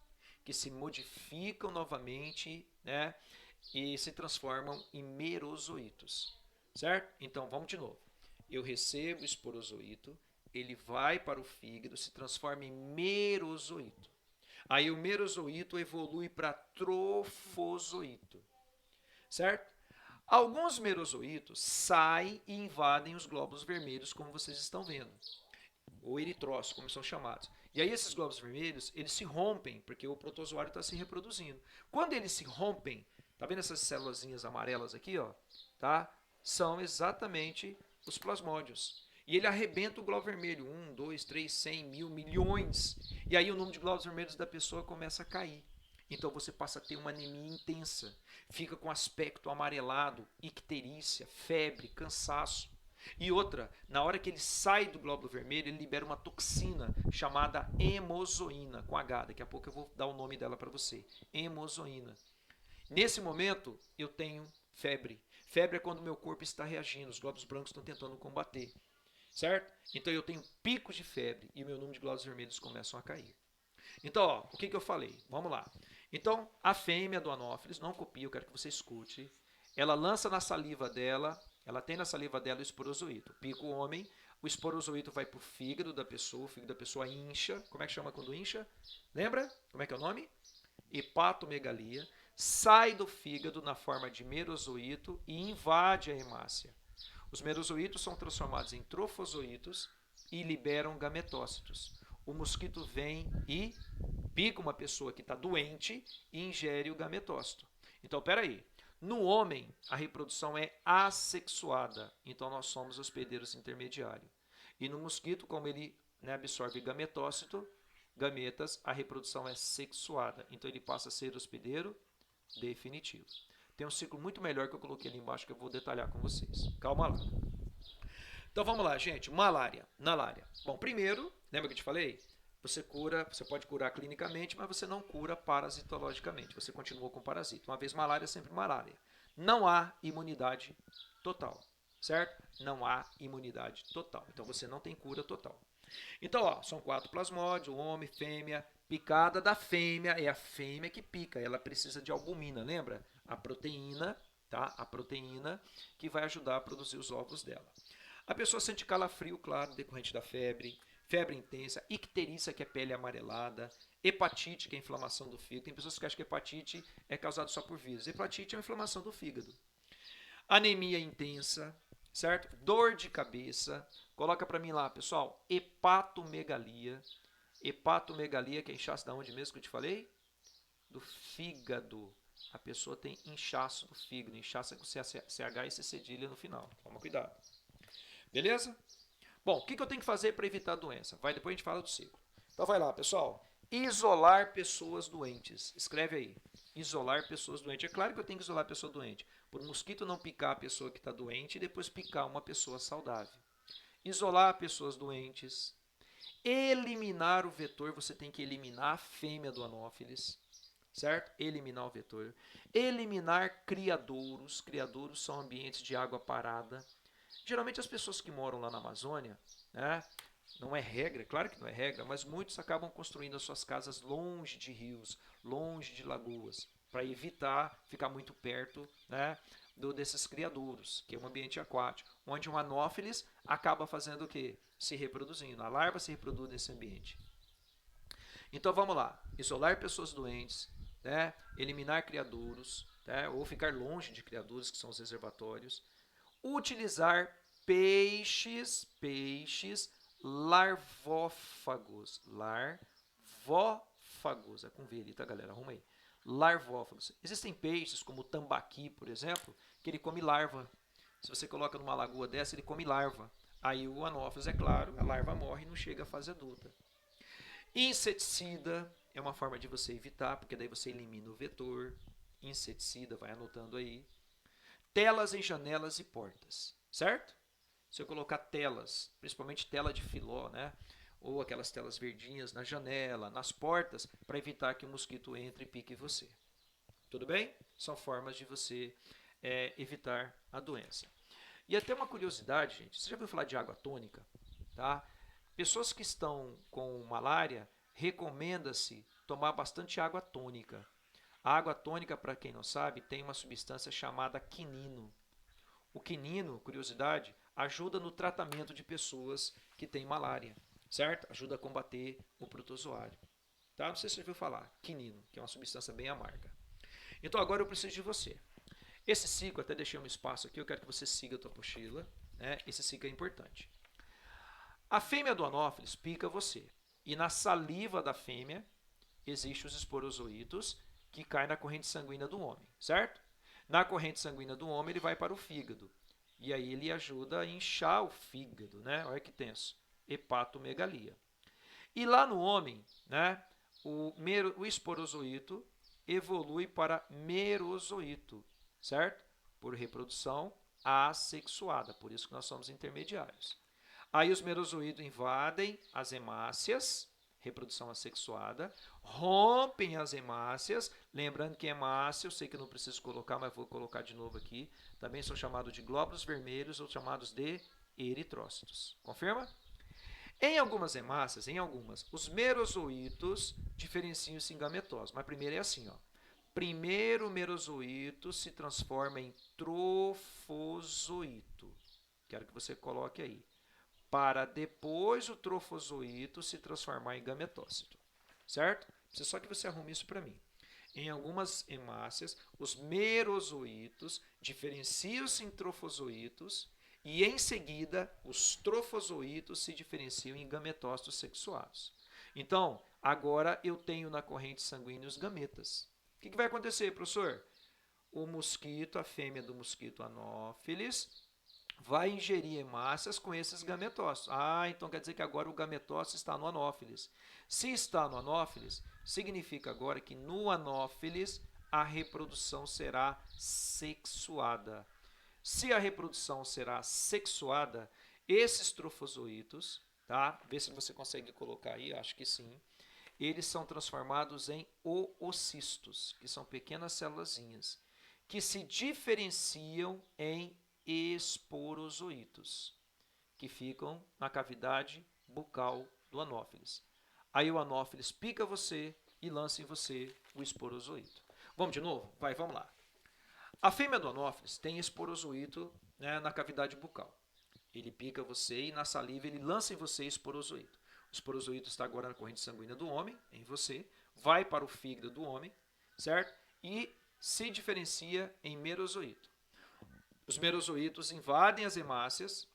que se modificam novamente, né, e se transformam em merozoítos. Certo? Então, vamos de novo. Eu recebo o esporozoíto, ele vai para o fígado, se transforma em merozoíto. Aí o merozoíto evolui para trofozoíto, certo? Alguns merozoítos saem e invadem os glóbulos vermelhos, como vocês estão vendo, ou eritrócitos, como são chamados. E aí esses glóbulos vermelhos, eles se rompem, porque o protozoário está se reproduzindo. Quando eles se rompem, tá vendo essas célulazinhas amarelas aqui, ó, tá? São exatamente os plasmódios. E ele arrebenta o glóbulo vermelho, 1, 2, 3, 100, 1000, milhões. E aí o número de glóbulos vermelhos da pessoa começa a cair. Então você passa a ter uma anemia intensa. Fica com aspecto amarelado, icterícia, febre, cansaço. E outra, na hora que ele sai do glóbulo vermelho, ele libera uma toxina chamada hemozoína, com H. Daqui a pouco eu vou dar o nome dela para você. Hemozoína. Nesse momento, eu tenho febre. Febre é quando o meu corpo está reagindo, os glóbulos brancos estão tentando combater. Certo? Então eu tenho picos de febre e o meu número de glóbulos vermelhos começam a cair. Então, ó, o que eu falei? Vamos lá. Então, a fêmea do Anopheles, não copia, eu quero que você escute. Ela lança na saliva dela, ela tem na saliva dela o esporozoíto. Pica o homem, o esporozoíto vai para o fígado da pessoa, o fígado da pessoa incha. Como é que chama quando incha? Lembra? Como é que é o nome? Hepatomegalia. Sai do fígado na forma de merozoíto e invade a hemácia. Os merozoítos são transformados em trofozoítos e liberam gametócitos. O mosquito vem e pica uma pessoa que está doente e ingere o gametócito. Então, peraí. No homem, a reprodução é assexuada. Então, nós somos hospedeiros intermediários. E no mosquito, como ele absorve gametócito, gametas, a reprodução é sexuada. Então, ele passa a ser hospedeiro definitivo. Tem um ciclo muito melhor que eu coloquei ali embaixo que eu vou detalhar com vocês. Calma lá. Então vamos lá, gente. Malária. Bom, primeiro, lembra que eu te falei? Você pode curar clinicamente, mas você não cura parasitologicamente. Você continua com parasita. Uma vez malária, sempre malária. Não há imunidade total, certo? Não há imunidade total. Então você não tem cura total. Então, ó, são 4 plasmódios, homem, fêmea. Picada da fêmea é a fêmea que pica. Ela precisa de albumina, lembra? A proteína, tá? A proteína que vai ajudar a produzir os ovos dela. A pessoa sente calafrio, claro, decorrente da febre, febre intensa, icterícia, que é pele amarelada, hepatite, que é inflamação do fígado. Tem pessoas que acham que hepatite é causada só por vírus. Hepatite é uma inflamação do fígado. Anemia intensa, certo? Dor de cabeça. Coloca para mim lá, pessoal, hepatomegalia. Hepatomegalia, que é inchaço da onde mesmo que eu te falei? Do fígado. A pessoa tem inchaço do fígado. Inchaço é com CH e C cedilha no final. Toma cuidado. Beleza? Bom, o que eu tenho que fazer para evitar a doença? Depois a gente fala do ciclo. Então vai lá, pessoal. Isolar pessoas doentes. Escreve aí. Isolar pessoas doentes. É claro que eu tenho que isolar a pessoa doente. Por um mosquito não picar a pessoa que está doente e depois picar uma pessoa saudável. Isolar pessoas doentes. Eliminar o vetor. Você tem que eliminar a fêmea do Anopheles. Certo? Eliminar o vetor. Eliminar criadouros. Criadouros são ambientes de água parada. Geralmente as pessoas que moram lá na Amazônia, né, não é regra, claro que não é regra, mas muitos acabam construindo as suas casas longe de rios, longe de lagoas, para evitar ficar muito perto, né, desses criadouros, que é um ambiente aquático, onde um anófeles acaba fazendo o quê? Se reproduzindo. A larva se reproduz nesse ambiente. Então vamos lá, isolar pessoas doentes, né, eliminar criadouros, né, ou ficar longe de criadouros, que são os reservatórios, utilizar peixes larvófagos. Larvófagos. É com V ali, tá, galera? Arruma aí. Larvófagos. Existem peixes, como o tambaqui, por exemplo, que ele come larva. Se você coloca numa lagoa dessa, ele come larva. Aí o anófeles, é claro, a larva morre e não chega à fase adulta. Inseticida é uma forma de você evitar, porque daí você elimina o vetor. Inseticida, vai anotando aí. Telas em janelas e portas, certo? Se eu colocar telas, principalmente tela de filó, né? Ou aquelas telas verdinhas na janela, nas portas, para evitar que o mosquito entre e pique você. Tudo bem? São formas de você evitar a doença. E até uma curiosidade, gente, você já ouviu falar de água tônica? Tá? Pessoas que estão com malária, recomenda-se tomar bastante água tônica. A água tônica, para quem não sabe, tem uma substância chamada quinino. O quinino, curiosidade, ajuda no tratamento de pessoas que têm malária, certo? Ajuda a combater o protozoário. Tá? Não sei se você ouviu falar, quinino, que é uma substância bem amarga. Então agora eu preciso de você. Esse ciclo, até deixei um espaço aqui, eu quero que você siga a tua apostila, né? Esse ciclo é importante. A fêmea do anófeles pica você. E na saliva da fêmea existem os esporozoítos que caem na corrente sanguínea do homem, certo? Na corrente sanguínea do homem ele vai para o fígado. E aí ele ajuda a inchar o fígado, né? Olha que tenso. Hepatomegalia. E lá no homem, né, o esporozoíto evolui para merozoíto, certo? Por reprodução assexuada, por isso que nós somos intermediários. Aí os merozoítos invadem as hemácias, reprodução assexuada, rompem as hemácias, lembrando que hemácia, eu sei que eu não preciso colocar, mas vou colocar de novo aqui, também são chamados de glóbulos vermelhos ou chamados de eritrócitos. Confirma? Em algumas hemácias, os merozoítos diferenciam-se em gametose. Mas primeiro é assim, ó. Primeiro o merozoíto se transforma em trofozoíto. Quero que você coloque aí. Para depois o trofozoíto se transformar em gametócito. Certo? Preciso só que você arrume isso para mim. Em algumas hemácias, os merozoítos diferenciam-se em trofozoítos e, em seguida, os trofozoítos se diferenciam em gametócitos sexuados. Então, agora eu tenho na corrente sanguínea os gametas. O que vai acontecer, professor? O mosquito, a fêmea do mosquito Anopheles, vai ingerir hemácias com esses gametócitos. Então quer dizer que agora o gametócito está no Anopheles. Se está no Anopheles, significa agora que no Anopheles a reprodução será sexuada. Se a reprodução será sexuada, esses trofozoítos, tá? Vê se você consegue colocar aí, acho que sim. Eles são transformados em oocistos, que são pequenas célulazinhas, que se diferenciam em esporozoítos, que ficam na cavidade bucal do Anopheles. Aí o Anopheles pica você e lança em você o esporozoíto. Vamos de novo? Vamos lá. A fêmea do Anopheles tem esporozoíto, né, na cavidade bucal. Ele pica você e na saliva ele lança em você esporozoíto. O esporozoíto está agora na corrente sanguínea do homem, em você, vai para o fígado do homem, certo? E se diferencia em merozoíto. Os merozoítos invadem as hemácias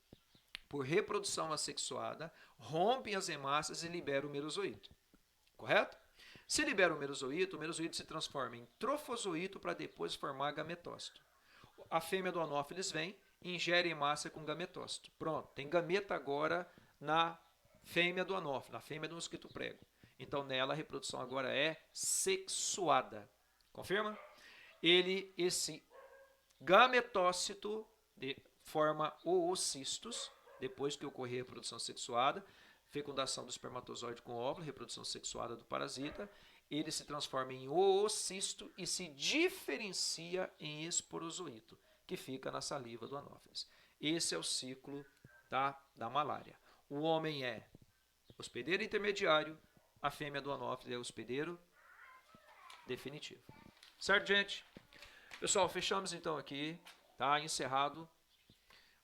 por reprodução assexuada, rompem as hemácias e liberam o merozoíto. Correto? Se libera o merozoíto se transforma em trofozoíto para depois formar gametócito. A fêmea do Anopheles vem e ingere hemácia com gametócito. Pronto, tem gameta agora na fêmea do Anopheles, na fêmea do mosquito prego. Então nela a reprodução agora é sexuada. Confirma? Esse gametócito forma oocistos, depois que ocorrer a reprodução sexuada, fecundação do espermatozoide com óvulo, reprodução sexuada do parasita, ele se transforma em oocisto e se diferencia em esporozoíto, que fica na saliva do Anopheles. Esse é o ciclo da malária. O homem é hospedeiro intermediário, a fêmea do Anopheles é hospedeiro definitivo. Certo, gente? Pessoal, fechamos então aqui, tá? Encerrado.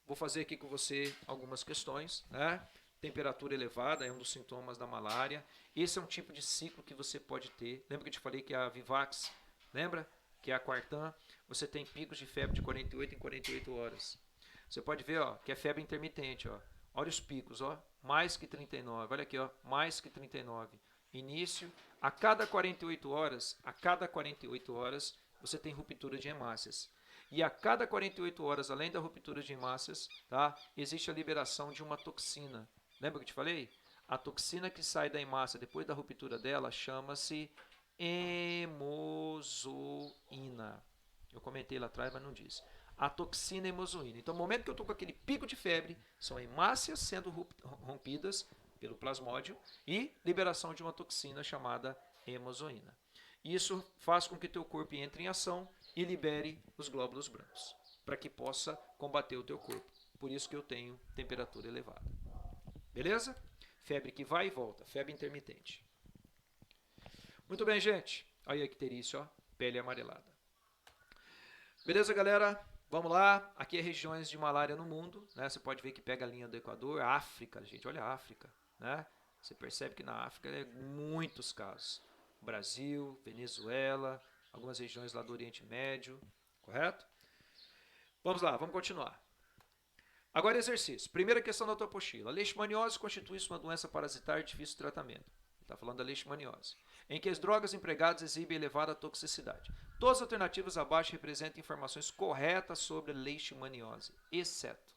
Vou fazer aqui com você algumas questões, né? Temperatura elevada é um dos sintomas da malária. Esse é um tipo de ciclo que você pode ter. Lembra que eu te falei que a Vivax, lembra? Que é a Quartan, você tem picos de febre de 48 em 48 horas. Você pode ver, ó, que é febre intermitente, ó. Olha os picos, ó, mais que 39. Olha aqui, ó, mais que 39. Início, a cada 48 horas, você tem ruptura de hemácias. E a cada 48 horas, além da ruptura de hemácias, tá, existe a liberação de uma toxina. Lembra que eu te falei? A toxina que sai da hemácia depois da ruptura dela chama-se hemozoína. Eu comentei lá atrás, mas não disse. A toxina hemozoína. Então, no momento que eu estou com aquele pico de febre, são hemácias sendo rompidas pelo plasmódio e liberação de uma toxina chamada hemozoína. Isso faz com que teu corpo entre em ação e libere os glóbulos brancos, para que possa combater o teu corpo. Por isso que eu tenho temperatura elevada. Beleza? Febre que vai e volta, febre intermitente. Muito bem, gente. Olha a icterícia, ó, pele amarelada. Beleza, galera? Vamos lá, aqui é regiões de malária no mundo, né? Você pode ver que pega a linha do Equador, África, gente, olha a África, né? Você percebe que na África é muitos casos. Brasil, Venezuela, algumas regiões lá do Oriente Médio, correto? Vamos lá, vamos continuar. Agora exercício. Primeira questão da tua apostila. A leishmaniose constitui-se uma doença parasitária de difícil tratamento. Está falando da leishmaniose. Em que as drogas empregadas exibem elevada toxicidade. Todas as alternativas abaixo representam informações corretas sobre a leishmaniose, exceto.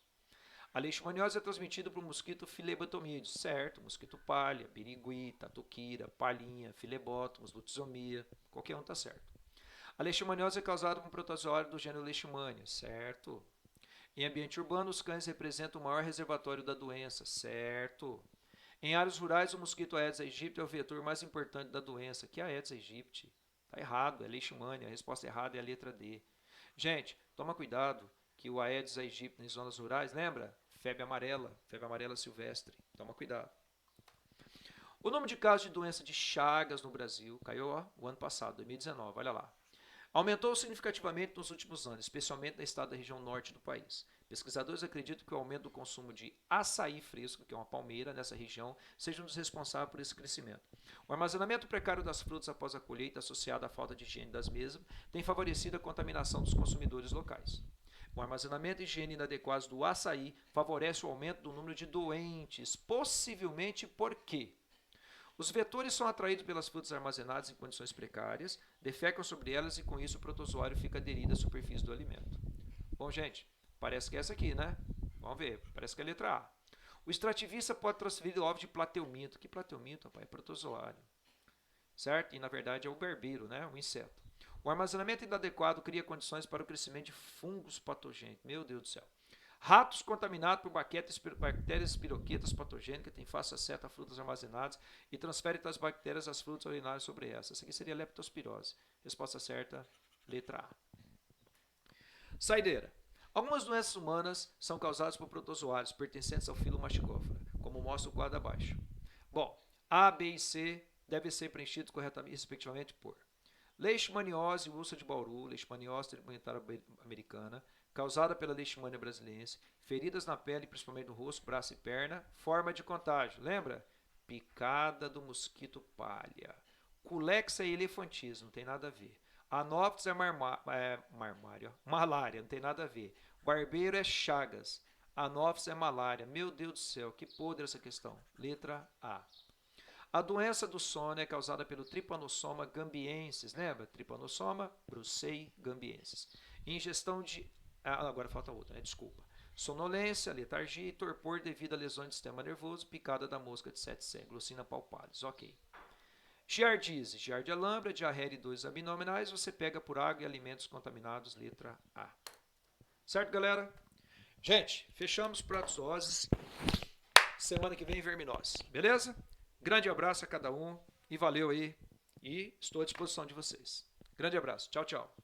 A leishmaniose é transmitida por um mosquito Philebatomides, certo? Mosquito palha, birigui, tatuquira, palhinha, Philebótomos, lutzomia, qualquer um está certo. A leishmaniose é causada por um protozoário do gênero Leishmania, certo? Em ambiente urbano, os cães representam o maior reservatório da doença, certo? Em áreas rurais, o mosquito Aedes aegypti é o vetor mais importante da doença. Que é a Aedes aegypti? Está errado, é Leishmania. A resposta errada é a letra D. Gente, toma cuidado que o Aedes aegypti nas zonas rurais, lembra? Febre amarela silvestre. Toma cuidado. O número de casos de doença de Chagas no Brasil caiu o ano passado, 2019, olha lá. Aumentou significativamente nos últimos anos, especialmente no estado da região norte do país. Pesquisadores acreditam que o aumento do consumo de açaí fresco, que é uma palmeira, nessa região, seja um dos responsáveis por esse crescimento. O armazenamento precário das frutas após a colheita, associado à falta de higiene das mesmas, tem favorecido a contaminação dos consumidores locais. O armazenamento e higiene inadequados do açaí favorece o aumento do número de doentes, possivelmente porque os vetores são atraídos pelas frutas armazenadas em condições precárias, defecam sobre elas e com isso o protozoário fica aderido à superfície do alimento. Bom, gente, parece que é essa aqui, né? Vamos ver, parece que é a letra A. O extrativista pode transferir ovos de plateuminto. Que plateuminto, rapaz? É protozoário. Certo? E na verdade é o berbeiro, né? Um inseto. O armazenamento inadequado cria condições para o crescimento de fungos patogênicos. Meu Deus do céu. Ratos contaminados por bactérias espiroquetas patogênicas têm fácil acesso a frutas armazenadas e transferem tais bactérias às frutas urinárias sobre essas. Essa aqui seria a leptospirose. Resposta certa, letra A. Saideira. Algumas doenças humanas são causadas por protozoários pertencentes ao filo Machicófora, como mostra o quadro abaixo. Bom, A, B e C devem ser preenchidos corretamente, respectivamente, por leishmaniose, úlcera de Bauru, leishmaniose tributária americana, causada pela leishmania brasiliense, feridas na pele, principalmente no rosto, braço e perna, forma de contágio, lembra? Picada do mosquito palha. Culexa e elefantismo, não tem nada a ver. Anófilis é malária, não tem nada a ver. Barbeiro é chagas. Anófilis é malária. Meu Deus do céu, que podre essa questão. Letra A. A doença do sono é causada pelo Trypanosoma gambiensis, lembra? Trypanosoma brucei gambiensis. Ingestão de... agora falta outra, né? Desculpa. Sonolência, letargia e torpor devido a lesões do sistema nervoso, picada da mosca de 7C, Glossina palpalis. Ok. Giardíase, Giardia lambra, diarreia e dores abdominais, você pega por água e alimentos contaminados, letra A. Certo, galera? Gente, fechamos protozooses. Semana que vem, verminose. Beleza? Grande abraço a cada um e valeu aí. E estou à disposição de vocês. Grande abraço. Tchau, tchau.